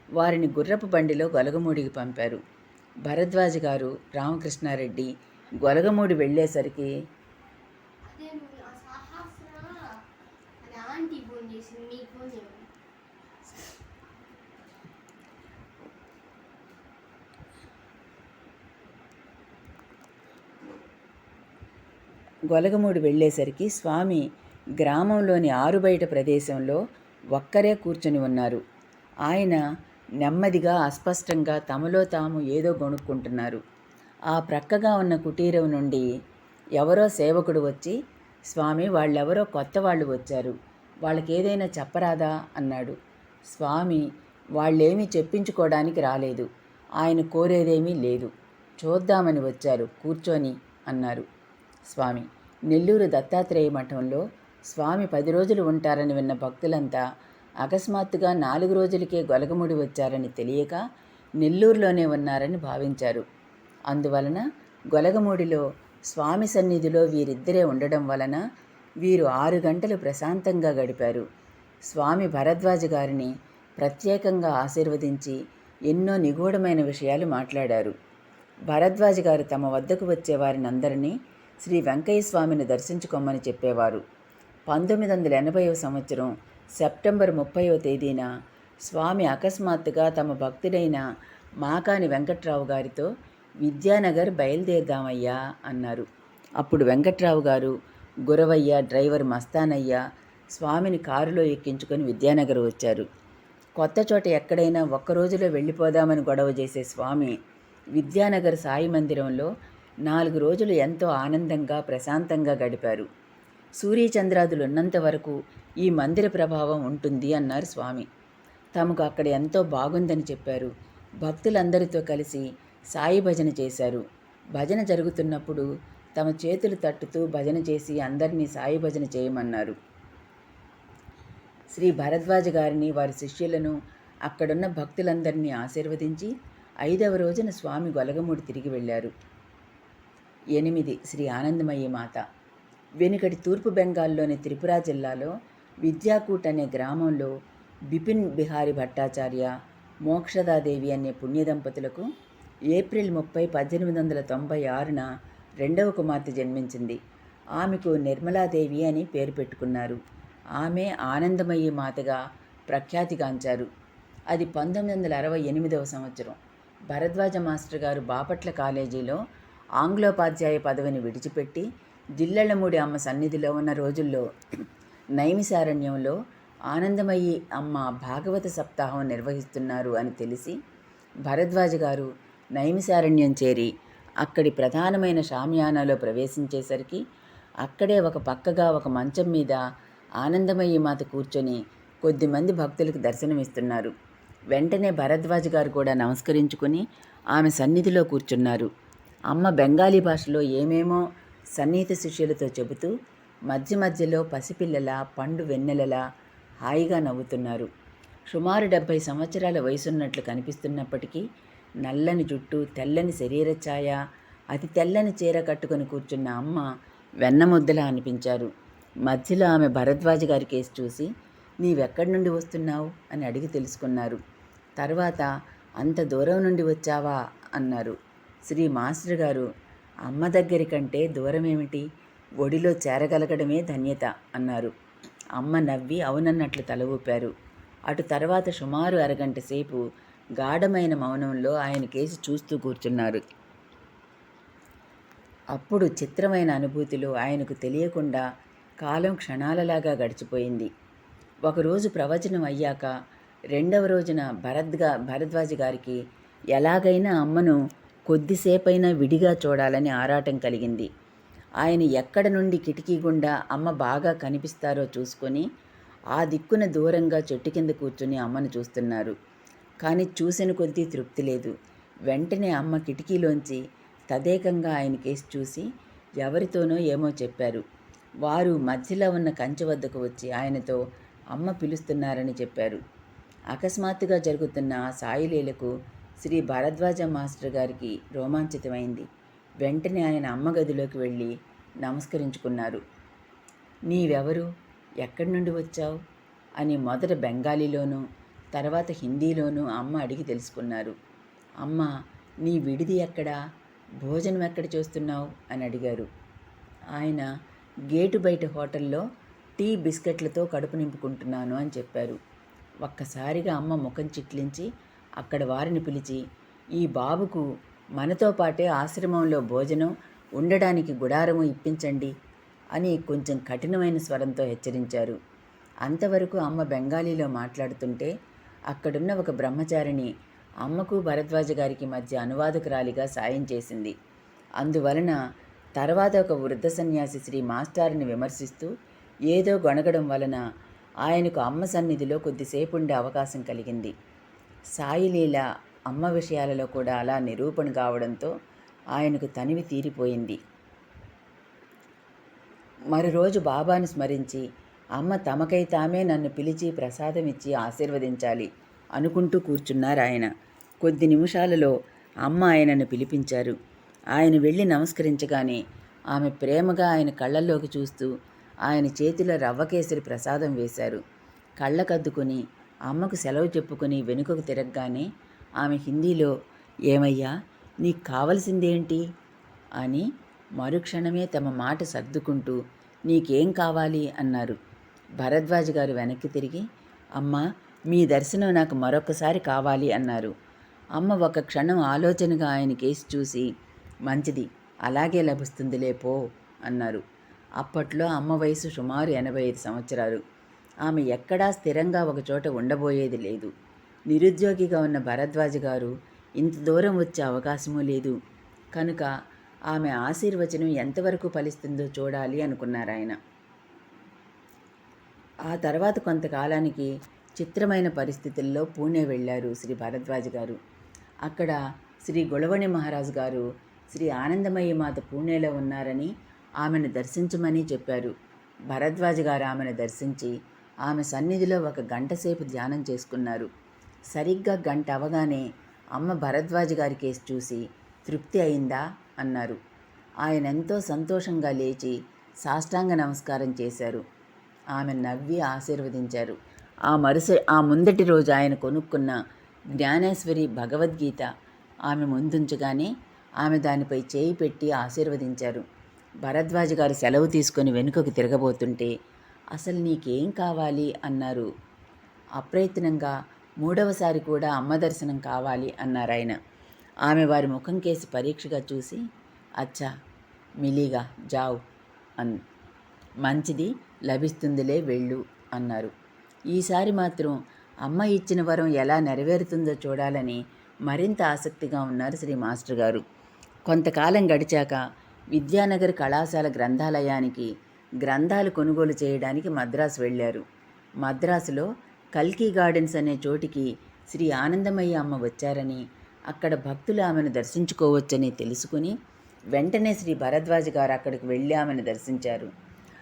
వారిని గుర్రపు బండిలో గొలగమూడికి పంపారు. భరద్వాజ్ గారు, రామకృష్ణారెడ్డి గొలగమూడి వెళ్ళేసరికి స్వామి గ్రామంలోని ఆరుబయట ప్రదేశంలో ఒక్కరే కూర్చొని ఉన్నారు. ఆయన నెమ్మదిగా అస్పష్టంగా తమలో తాము ఏదో గొణుక్కుంటున్నారు. ఆ ప్రక్కగా ఉన్న కుటీరం నుండి ఎవరో సేవకుడు వచ్చి, స్వామి, వాళ్ళెవరో కొత్త వాళ్ళు వచ్చారు, వాళ్ళకేదైనా చెప్పరాదా అన్నాడు. స్వామి, వాళ్ళేమీ చెప్పించుకోవడానికి రాలేదు, ఆయన కోరేదేమీ లేదు, చూద్దామని వచ్చారు, కూర్చొని అన్నారు స్వామి. నెల్లూరు దత్తాత్రేయ మఠంలో స్వామి 10 రోజులు ఉంటారని విన్న భక్తులంతా అకస్మాత్తుగా 4 రోజులకే గొలగముడి వచ్చారని తెలియక నెల్లూరులోనే ఉన్నారని భావించారు. అందువలన గొలగమూడిలో స్వామి సన్నిధిలో వీరిద్దరే ఉండడం వలన వీరు 6 గంటలు ప్రశాంతంగా గడిపారు. స్వామి భరద్వాజ గారిని ప్రత్యేకంగా ఆశీర్వదించి ఎన్నో నిగూఢమైన విషయాలు మాట్లాడారు. భరద్వాజ గారు తమ వద్దకు వచ్చే వారినందరినీ శ్రీ వెంకయ్య స్వామిని దర్శించుకోమని చెప్పేవారు. 1980వ సంవత్సరం సెప్టెంబర్ 30వ తేదీన స్వామి అకస్మాత్తుగా తమ భక్తుడైన మాకాని వెంకట్రావు గారితో విద్యానగర్ బయలుదేరదామయ్యా అన్నారు. అప్పుడు వెంకట్రావు గారు, గురవయ్య, డ్రైవర్ మస్తానయ్య స్వామిని కారులో ఎక్కించుకొని విద్యానగర్ వచ్చారు. కొత్త చోట ఎక్కడైనా ఒక్కరోజులో వెళ్ళిపోదామని గొడవ చేసే స్వామి విద్యానగర్ సాయి మందిరంలో 4 రోజులు ఎంతో ఆనందంగా ప్రశాంతంగా గడిపారు. సూర్యచంద్రాదులు ఉన్నంత వరకు ఈ మందిర ప్రభావం ఉంటుంది అన్నారు స్వామి. తమకు అక్కడ ఎంతో బాగుందని చెప్పారు. భక్తులందరితో కలిసి సాయి భజన చేశారు. భజన జరుగుతున్నప్పుడు తమ చేతులు తట్టుతూ భజన చేసి అందరినీ సాయి భజన చేయమన్నారు. శ్రీ భరద్వాజ గారిని, వారి శిష్యులను, అక్కడున్న భక్తులందరినీ ఆశీర్వదించి 5వ రోజున స్వామి గొలగమూడి తిరిగి వెళ్ళారు. 8 శ్రీ ఆనందమయ్యి మాత. వెనుకటి తూర్పు బెంగాల్లోని త్రిపుర జిల్లాలో విద్యాకూట్ అనే గ్రామంలో బిపిన్ బిహారీ భట్టాచార్య, మోక్షదాదేవి అనే పుణ్యదంపతులకు ఏప్రిల్ 30, 1896న 2వ కుమార్తె జన్మించింది. ఆమెకు నిర్మలాదేవి అని పేరు పెట్టుకున్నారు. ఆమె ఆనందమయ్యి మాతగా ప్రఖ్యాతిగాంచారు. అది 1968వ సంవత్సరం. భరద్వాజ మాస్టర్ గారు బాపట్ల కాలేజీలో ఆంగ్లోపాధ్యాయ పదవిని విడిచిపెట్టి జిల్లెళ్లమూడి అమ్మ సన్నిధిలో ఉన్న రోజుల్లో నైమిసారణ్యంలో ఆనందమయ్యి అమ్మ భాగవత సప్తాహం నిర్వహిస్తున్నారు అని తెలిసి భరద్వాజ గారు నైమిసారణ్యం చేరి అక్కడి ప్రధానమైన షామియానాలో ప్రవేశించేసరికి అక్కడే ఒక పక్కగా ఒక మంచం మీద ఆనందమయ్యి మాత కూర్చొని కొద్దిమంది భక్తులకు దర్శనమిస్తున్నారు. వెంటనే భరద్వాజ గారు కూడా నమస్కరించుకుని ఆమె సన్నిధిలో కూర్చున్నారు. అమ్మ బెంగాలీ భాషలో ఏమేమో సన్నిహిత శిష్యులతో చెబుతూ మధ్య మధ్యలో పసిపిల్లల పండు వెన్నెలలా హాయిగా నవ్వుతున్నారు. సుమారు 70 సంవత్సరాల వయసున్నట్లు కనిపిస్తున్నప్పటికీ నల్లని జుట్టు, తెల్లని శరీర ఛాయ, అతి తెల్లని చీర కట్టుకొని కూర్చున్న అమ్మ వెన్నముద్దలా అనిపించారు. మధ్యలో ఆమె భరద్వాజ గారి కేసు చూసి, నీవెక్కడి నుండి వస్తున్నావు అని అడిగి తెలుసుకున్నారు. తర్వాత అంత దూరం నుండి వచ్చావా అన్నారు. శ్రీ మాస్టర్ గారు, అమ్మ దగ్గరి కంటే దూరమేమిటి, ఒడిలో చేరగలగడమే ధన్యత అన్నారు. అమ్మ నవ్వి అవునన్నట్లు తల ఊపారు. అటు తర్వాత సుమారు అరగంట సేపు గాఢమైన మౌనంలో ఆయన కేసి చూస్తూ కూర్చున్నారు. అప్పుడు చిత్రమైన అనుభూతిలో ఆయనకు తెలియకుండా కాలం క్షణాలలాగా గడిచిపోయింది. ఒకరోజు ప్రవచనం అయ్యాక 2వ రోజున భరద్వాజ గారికి ఎలాగైనా అమ్మను కొద్దిసేపైనా విడిగా చూడాలని ఆరాటం కలిగింది. ఆయన ఎక్కడ నుండి కిటికీ గుండా అమ్మ బాగా కనిపిస్తారో చూసుకొని ఆ దిక్కున దూరంగా చెట్టు కింద కూర్చుని అమ్మను చూస్తున్నారు. కానీ చూసిన కొద్దీ తృప్తి లేదు. వెంటనే అమ్మ కిటికీలోంచి తదేకంగా ఆయన కేసి చూసి ఎవరితోనో ఏమో చెప్పారు. వారు మధ్యలో ఉన్న కంచె వద్దకు వచ్చి ఆయనతో అమ్మ పిలుస్తున్నారని చెప్పారు. అకస్మాత్తుగా జరుగుతున్న ఆ సాయిలీలకు శ్రీ భరద్వాజ మాస్టర్ గారికి రోమాంచితమైంది. వెంటనే ఆయన అమ్మ గదిలోకి వెళ్ళి నమస్కరించుకున్నారు. నీవెవరు, ఎక్కడి నుండి వచ్చావు అని మొదట బెంగాలీలోనూ తర్వాత హిందీలోనూ అమ్మ అడిగి తెలుసుకున్నారు. అమ్మ, నీ విడిది ఎక్కడా, భోజనం ఎక్కడ చేస్తున్నావు అని అడిగారు. ఆయన గేటు బయట హోటల్లో టీ బిస్కెట్లతో కడుపు నింపుకుంటున్నాను అని చెప్పారు. ఒక్కసారిగా అమ్మ ముఖం చిట్లించి అక్కడ వారిని పిలిచి, ఈ బాబుకు మనతో పాటే ఆశ్రమంలో భోజనం, ఉండడానికి గుడారము ఇప్పించండి అని కొంచెం కఠినమైన స్వరంతో హెచ్చరించారు. అంతవరకు అమ్మ బెంగాలీలో మాట్లాడుతుంటే అక్కడున్న ఒక బ్రహ్మచారిణి అమ్మకు భరద్వాజ గారికి మధ్య అనువాదకురాలిగా సాయం చేసింది. అందువలన తర్వాత ఒక వృద్ధ సన్యాసి శ్రీ మాస్టారుని విమర్శిస్తూ ఏదో గొణగడం వలన ఆయనకు అమ్మ సన్నిధిలో కొద్దిసేపు ఉండే అవకాశం కలిగింది. సాయిలీల అమ్మ విషయాలలో కూడా అలా నిరూపణ కావడంతో ఆయనకు తనివి తీరిపోయింది. మరోరోజు బాబాను స్మరించి అమ్మ తమకై తామే నన్ను పిలిచి ప్రసాదం ఇచ్చి ఆశీర్వదించాలి అనుకుంటూ కూర్చున్నారు ఆయన. కొద్ది నిమిషాలలో అమ్మ ఆయనను పిలిపించారు. ఆయన వెళ్ళి నమస్కరించగానే ఆమె ప్రేమగా ఆయన కళ్ళల్లోకి చూస్తూ ఆయన చేతిలో రవ్వకేసరి ప్రసాదం వేశారు. కళ్ళకద్దుకొని అమ్మకు సెలవు చెప్పుకొని వెనుకకు తిరగగానే ఆమె హిందీలో, ఏమయ్యా నీకు కావలసిందేంటి అని మరుక్షణమే తమ మాట సర్దుకుంటూ నీకేం కావాలి అన్నారు. భరద్వాజ్ గారు వెనక్కి తిరిగి, అమ్మా మీ దర్శనం నాకు మరొకసారి కావాలి అన్నారు. అమ్మ ఒక క్షణం ఆలోచనగా ఆయన కేసి చూసి, మంచిది, అలాగే లభిస్తుందిలే పో అన్నారు. అప్పట్లో అమ్మ వయసు సుమారు 85 సంవత్సరాలు. ఆమె ఎక్కడా స్థిరంగా ఒకచోట ఉండబోయేది లేదు. నిరుద్యోగిగా ఉన్న భరద్వాజ్ గారు ఇంత దూరం వచ్చే అవకాశమూ లేదు. కనుక ఆమె ఆశీర్వచనం ఎంతవరకు ఫలిస్తుందో చూడాలి అనుకున్నారాయన. ఆ తర్వాత కొంతకాలానికి చిత్రమైన పరిస్థితుల్లో పూణే వెళ్ళారు శ్రీ భరద్వాజ్ గారు. అక్కడ శ్రీ గొళవణి మహారాజు గారు శ్రీ ఆనందమయ్య మాత పూణేలో ఉన్నారని ఆమెను దర్శించమని చెప్పారు. భరద్వాజ్ గారు ఆమెను దర్శించి ఆమె సన్నిధిలో 1 గంట సేపు ధ్యానం చేసుకున్నారు. సరిగ్గా గంట అవగానే అమ్మ భరద్వాజ్ గారి కేసు చూసి, తృప్తి అయిందా అన్నారు. ఆయన ఎంతో సంతోషంగా లేచి సాష్టాంగ నమస్కారం చేశారు. ఆమె నవ్వి ఆశీర్వదించారు. ఆ ముందటి రోజు ఆయన కొనుక్కున్న జ్ఞానేశ్వరి భగవద్గీత ఆమె ముందుంచగానే ఆమె దానిపై చేయి పెట్టి ఆశీర్వదించారు. భరద్వాజ్ గారు సెలవు తీసుకొని వెనుకకు తిరగబోతుంటే, అసలు నీకేం కావాలి అన్నారు. అప్రయత్నంగా 3వసారి కూడా అమ్మ దర్శనం కావాలి అన్నారాయన. ఆమె వారి ముఖం కేసి పరీక్షగా చూసి, అచ్చా మిలీగా జావ్ మంచిది, లభిస్తుందిలే వెళ్ళు అన్నారు. ఈసారి మాత్రం అమ్మ ఇచ్చిన వరం ఎలా నెరవేరుతుందో చూడాలని మరింత ఆసక్తిగా ఉన్నారు శ్రీ మాస్టర్ గారు. కొంతకాలం గడిచాక విద్యానగర్ కళాశాల గ్రంథాలయానికి గ్రంథాలు కొనుగోలు చేయడానికి మద్రాసు వెళ్ళారు. మద్రాసులో కల్కి గార్డెన్స్ అనే చోటికి శ్రీ ఆనందమయ్య అమ్మ వచ్చారని, అక్కడ భక్తులు ఆమెను దర్శించుకోవచ్చని తెలుసుకుని వెంటనే శ్రీ భరద్వాజ్ గారు అక్కడికి వెళ్ళి ఆమెను దర్శించారు.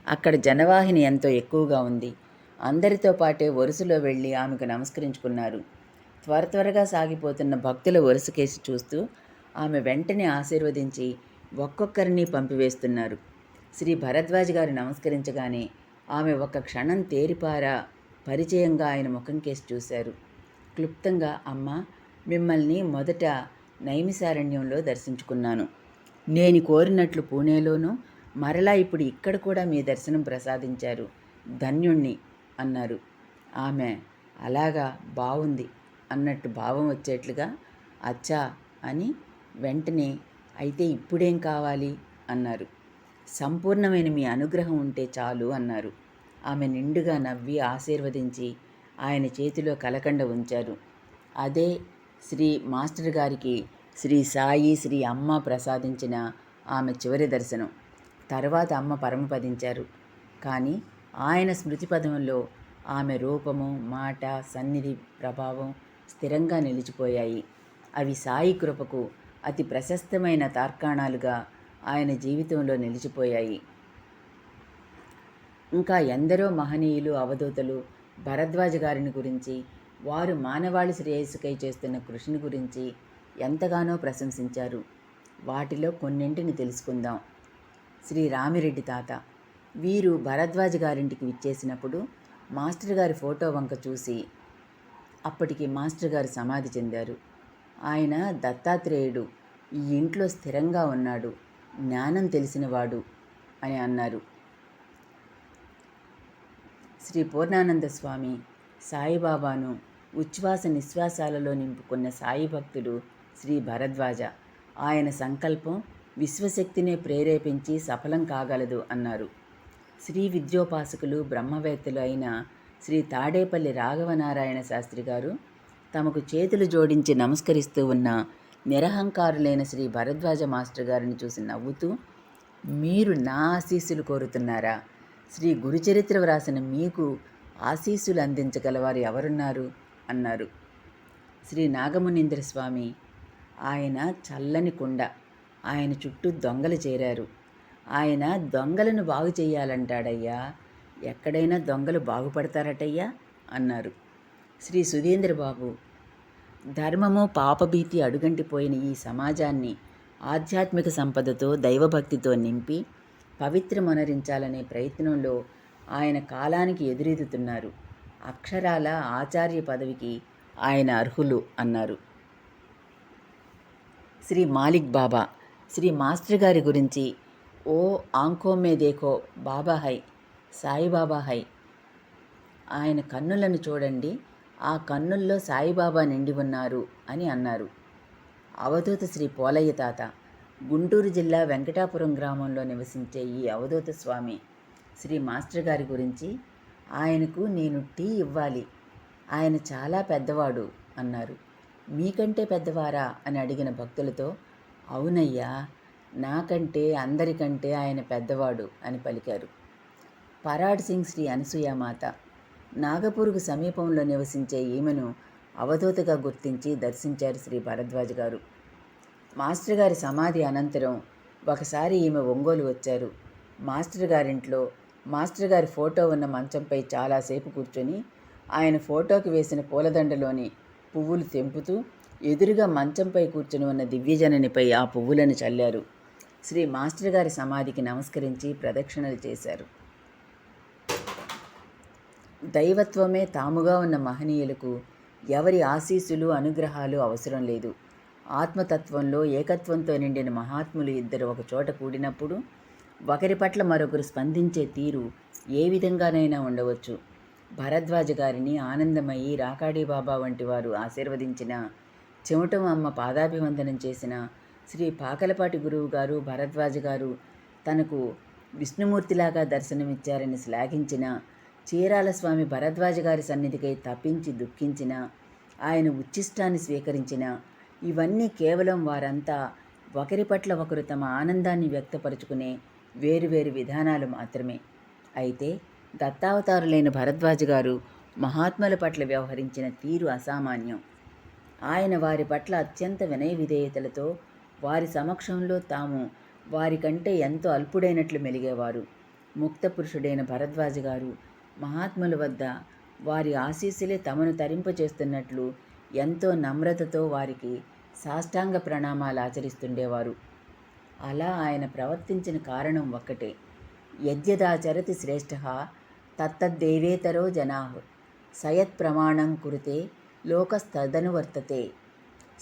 అక్కడ జనవాహిని ఎంతో ఎక్కువగా ఉంది. అందరితో పాటే వరుసలో వెళ్ళి ఆమెకు నమస్కరించుకున్నారు. త్వరగా సాగిపోతున్న భక్తుల వరుస కేసి చూస్తూ ఆమె వెంటనే ఆశీర్వదించి ఒక్కొక్కరిని పంపివేస్తున్నారు. శ్రీ భరద్వాజ్ గారు నమస్కరించగానే ఆమె 1 క్షణం తేరిపారా పరిచయంగా ఆయన ముఖం కేసి చూశారు. క్లుప్తంగా, అమ్మ మిమ్మల్ని మొదట నైమిసారణ్యంలో దర్శించుకున్నాను. నేను కోరినట్లు పూణేలోనూ, మరలా ఇప్పుడు ఇక్కడ కూడా మీ దర్శనం ప్రసాదించారు. ధన్యుణ్ణి అన్నారు. ఆమె అలాగా, బావుంది అన్నట్టు భావం వచ్చేట్లుగా అచ్చా అని వెంటనే, అయితే ఇప్పుడేం కావాలి అన్నారు. సంపూర్ణమైన మీ అనుగ్రహం ఉంటే చాలు అన్నారు. ఆమె నిండుగా నవ్వి ఆశీర్వదించి ఆయన చేతిలో కలకండ ఉంచారు. అదే శ్రీ మాస్టర్ గారికి శ్రీ సాయి శ్రీ అమ్మ ప్రసాదించిన ఆమె చివరి దర్శనం. తర్వాత అమ్మ పరమపదించారు. కానీ ఆయన స్మృతిపథంలో ఆమె రూపము, మాట, సన్నిధి, ప్రభావం స్థిరంగా నిలిచిపోయాయి. అవి సాయి కృపకు అతి ప్రశస్తమైన తార్కాణాలుగా ఆయన జీవితంలో నిలిచిపోయాయి. ఇంకా ఎందరో మహనీయులు, అవధూతలు భరద్వాజ్ గారిని గురించి, వారు మానవాళి శ్రేయస్సుకై చేస్తున్న కృషిని గురించి ఎంతగానో ప్రశంసించారు. వాటిలో కొన్నింటిని తెలుసుకుందాం. శ్రీ రామిరెడ్డి తాత. వీరు భరద్వాజ్ గారింటికి విచ్చేసినప్పుడు మాస్టర్ గారి ఫోటో వంక చూసి, అప్పటికి మాస్టర్ గారు సమాధి చెందారు. ఆయన దత్తాత్రేయుడు, ఈ ఇంట్లో స్థిరంగా ఉన్నాడు, జ్ఞానం తెలిసినవాడు అని అన్నారు. శ్రీ పూర్ణానంద స్వామి, సాయిబాబాను ఉచ్ఛ్వాస నిశ్వాసాలలో నింపుకున్న సాయి భక్తుడు శ్రీ భరద్వాజ. ఆయన సంకల్పం విశ్వశక్తినే ప్రేరేపించి సఫలం కాగలదు అన్నారు. శ్రీ విద్యోపాసకులు బ్రహ్మవేత్తలు అయిన శ్రీ తాడేపల్లి రాఘవనారాయణ శాస్త్రి గారు తమకు చేతులు జోడించి నమస్కరిస్తూ ఉన్న నిరహంకారులైన శ్రీ భరద్వాజ మాస్టర్ గారిని చూసి నవ్వుతూ, మీరు నా ఆశీస్సులు కోరుతున్నారా? శ్రీ గురుచరిత్ర వ్రాసిన మీకు ఆశీస్సులు అందించగలవారు ఎవరున్నారు అన్నారు. శ్రీ నాగమునీంద్ర స్వామి, ఆయన చల్లని కుండ, ఆయన చుట్టూ దొంగలు చేరారు. ఆయన దొంగలను బాగు చేయాలంటాడయ్యా, ఎక్కడైనా దొంగలు బాగుపడతారటయ్యా అన్నారు. శ్రీ సుధీంద్రబాబు, ధర్మము పాపభీతి అడుగంటిపోయిన ఈ సమాజాన్ని ఆధ్యాత్మిక సంపదతో దైవభక్తితో నింపి పవిత్రమొనరించాలనే ప్రయత్నంలో ఆయన కాలానికి ఎదురెదుతున్నారు. అక్షరాల ఆచార్య పదవికి ఆయన అర్హులు అన్నారు. శ్రీ మాలిక్ బాబా, శ్రీ మాస్టర్ గారి గురించి, ఓ ఆంఖో మే దేఖో బాబా హై, సాయిబాబా హై. ఆయన కన్నులను చూడండి, ఆ కన్నుల్లో సాయిబాబా నిండి ఉన్నారు అని అన్నారు. అవధూత శ్రీ పోలయ్య తాత, గుంటూరు జిల్లా వెంకటాపురం గ్రామంలో నివసించే ఈ అవధూత స్వామి శ్రీ మాస్టర్ గారి గురించి, ఆయనకు నేను టీ ఇవ్వాలి, ఆయన చాలా పెద్దవాడు అన్నారు. మీకంటే పెద్దవారా అని అడిగిన భక్తులతో, అవునయ్యా, నాకంటే అందరికంటే ఆయన పెద్దవాడు అని పలికారు. పరాడ్ సింగ్ శ్రీ అనసూయామాత, నాగపూర్కు సమీపంలో నివసించే ఈమెను అవధూతగా గుర్తించి దర్శించారు శ్రీ భరద్వాజ్ గారు. మాస్టర్ గారి సమాధి అనంతరం ఒకసారి ఈమె ఒంగోలు వచ్చారు. మాస్టర్ గారింట్లో మాస్టర్ గారి ఫోటో ఉన్న మంచంపై చాలాసేపు కూర్చొని ఆయన ఫోటోకి వేసిన పూలదండలోని పువ్వులు తెంపుతూ ఎదురుగా మంచంపై కూర్చుని ఉన్న దివ్యజననిపై ఆ పువ్వులను చల్లారు. శ్రీ మాస్టర్ గారి సమాధికి నమస్కరించి ప్రదక్షిణలు చేశారు. దైవత్వమే తాముగా ఉన్న మహనీయులకు ఎవరి ఆశీస్సులు అనుగ్రహాలు అవసరం లేదు. ఆత్మతత్వంలో ఏకత్వంతో నిండిన మహాత్ములు ఇద్దరు ఒక చోట కూడినప్పుడు ఒకరి పట్ల మరొకరు స్పందించే తీరు ఏ విధంగానైనా ఉండవచ్చు. భరద్వాజ గారిని ఆనందమయ్యి రాకాడి బాబా వంటి వారు ఆశీర్వదించిన, చెమటం అమ్మ పాదాభివందనం చేసిన, శ్రీ పాకలపాటి గురువు గారు భరద్వాజ గారు తనకు విష్ణుమూర్తిలాగా దర్శనమిచ్చారని శ్లాఘించిన, చీరాల స్వామి భరద్వాజ గారి సన్నిధికై తప్పించి దుఃఖించిన, ఆయన ఉచ్ఛిష్టాన్ని స్వీకరించిన, ఇవన్నీ కేవలం వారంతా ఒకరి పట్ల ఒకరు తమ ఆనందాన్ని వ్యక్తపరుచుకునే వేరువేరు విధానాలు మాత్రమే. అయితే దత్తావతారులైన భరద్వాజ గారు మహాత్ముల పట్ల వ్యవహరించిన తీరు అసామాన్యం. ఆయన వారి పట్ల అత్యంత వినయ విధేయతలతో వారి సమక్షంలో తాము వారికంటే ఎంతో అల్పుడైనట్లు మెలిగేవారు. ముక్త పురుషుడైన భరద్వాజ గారు మహాత్ముల వద్ద వారి ఆశీస్సులే తమను తరింపచేస్తున్నట్లు ఎంతో నమ్రతతో వారికి సాష్టాంగ ప్రణామాలు ఆచరిస్తుండేవారు. అలా ఆయన ప్రవర్తించిన కారణం ఒక్కటే, యద్యదాచరతి శ్రేష్ఠ తత్తద్దేవేతరో జనాః సయత్ ప్రమాణం కురుతే లోకస్తదనువర్తతే.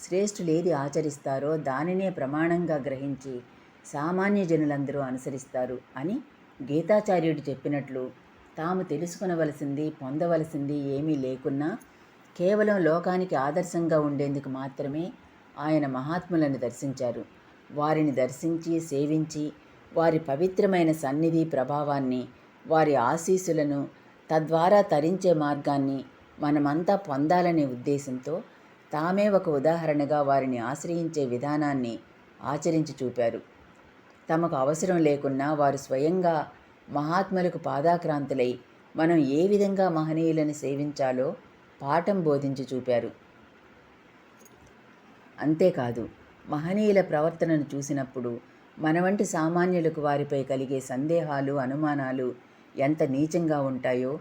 శ్రేష్ఠులేది ఆచరిస్తారో దానినే ప్రమాణంగా గ్రహించి సామాన్య జనులందరూ అనుసరిస్తారు అని గీతాచార్యుడు చెప్పినట్లు తాము తెలుసుకొనవలసింది పొందవలసింది ఏమీ లేకున్నా కేవలం లోకానికి ఆదర్శంగా ఉండేందుకు మాత్రమే ఆయన మహాత్ములను దర్శించారు. వారిని దర్శించి సేవించి వారి పవిత్రమైన సన్నిధి ప్రభావాన్ని, వారి ఆశీస్సులను, తద్వారా తరించే మార్గాన్ని మనమంతా పొందాలనే ఉద్దేశంతో తామే ఒక ఉదాహరణగా వారిని ఆశ్రయించే విధానాన్ని ఆచరించి చూపారు. తమకు అవసరం లేకున్నా వారు స్వయంగా మహాత్ములకు పాదాక్రాంతులై మనం ఏ విధంగా మహనీయులను సేవించాలో పాఠం బోధించి చూపారు. అంతేకాదు, మహనీయుల ప్రవర్తనను చూసినప్పుడు మన వంటి సామాన్యులకు వారిపై కలిగే సందేహాలు, అనుమానాలు ఎంత నీచంగా ఉంటాయో,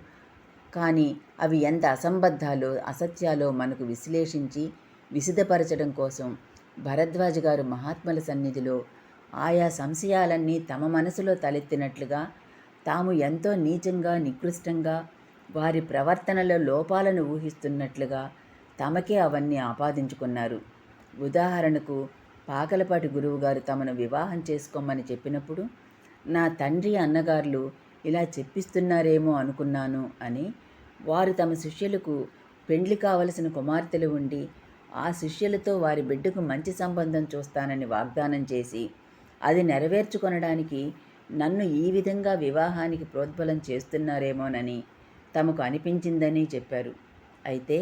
కానీ అవి ఎంత అసంబద్ధాలో అసత్యాలో మనకు విశ్లేషించి విశదపరచడం కోసం భరద్వాజ గారు మహాత్ముల సన్నిధిలో ఆయా సంశయాలన్నీ తమ మనసులో తలెత్తినట్లుగా తాము ఎంతో నీచంగా నికృష్టంగా వారి ప్రవర్తనలో లోపాలను ఊహిస్తున్నట్లుగా తమకే అవన్నీ ఆపాదించుకున్నారు. ఉదాహరణకు పాకలపాటి గురువుగారు తమను వివాహం చేసుకోమని చెప్పినప్పుడు నా తండ్రి అన్నగారులు ఇలా చెప్పిస్తున్నారేమో అనుకున్నాను అని వారు తమ శిష్యులకు పెండ్లి కావలసిన కుమార్తెలు ఉండి ఆ శిష్యులతో వారి బిడ్డకు మంచి సంబంధం చూస్తానని వాగ్దానం చేసి అది నెరవేర్చుకొనడానికి నన్ను ఈ విధంగా వివాహానికి ప్రోద్బలం చేస్తున్నారేమోనని తమకు అనిపించిందని చెప్పారు. అయితే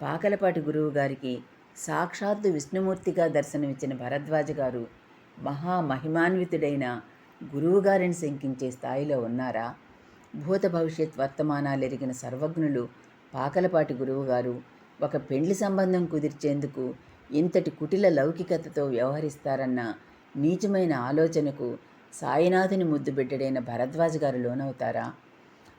పాకలపాటి గురువుగారికి సాక్షాత్తు విష్ణుమూర్తిగా దర్శనమిచ్చిన భరద్వాజ గారు మహామహిమాన్వితుడైన గురువుగారిని శంకించే స్థాయిలో ఉన్నారా? భూత భవిష్యత్ వర్తమానాలెరిగిన సర్వజ్ఞులు పాకలపాటి గురువుగారు ఒక పెండ్లి సంబంధం కుదిర్చేందుకు ఇంతటి కుటిల లౌకికతతో వ్యవహరిస్తారన్న నీచమైన ఆలోచనకు సాయినాథుని ముద్దుబిడ్డడైన భరద్వాజ గారు లోనవుతారా?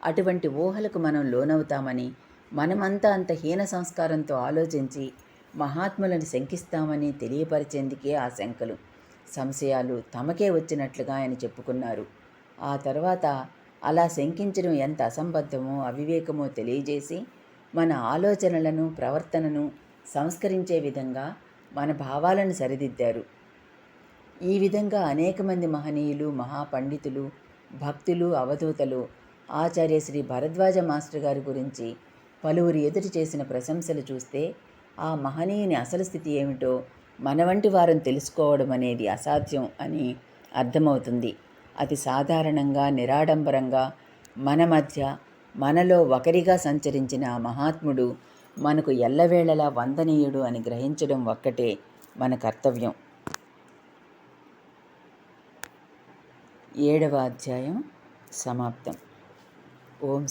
అటువంటి ఊహలకు మనం లోనవుతామని, మనమంతా అంత హీన సంస్కారంతో ఆలోచించి మహాత్ములను శంకిస్తామని తెలియపరిచేందుకే ఆ శంకలు, సంశయాలు తమకే వచ్చినట్లుగా ఆయన చెప్పుకున్నారు. ఆ తర్వాత అలా శంకించడం ఎంత అసంబద్ధమో అవివేకమో తెలియజేసి మన ఆలోచనలను ప్రవర్తనను సంస్కరించే విధంగా మన భావాలను సరిదిద్దారు. ఈ విధంగా అనేక మంది మహనీయులు, మహాపండితులు, భక్తులు, అవధూతలు ఆచార్య శ్రీ భరద్వాజ మాస్టర్ గారి గురించి పలువురు ఎదుటి చేసిన ప్రశంసలు చూస్తే ఆ మహనీయుని అసలు స్థితి ఏమిటో మన వంటి వారం తెలుసుకోవడం అనేది అసాధ్యం అని అర్థమవుతుంది. అతి సాధారణంగా, నిరాడంబరంగా మన మధ్య, మనలో ఒకరిగా సంచరించిన ఆ మహాత్ముడు మనకు ఎల్లవేళలా వందనీయుడు అని గ్రహించడం ఒక్కటే మన కర్తవ్యం. 7వ అధ్యాయం సమాప్తం. ఓం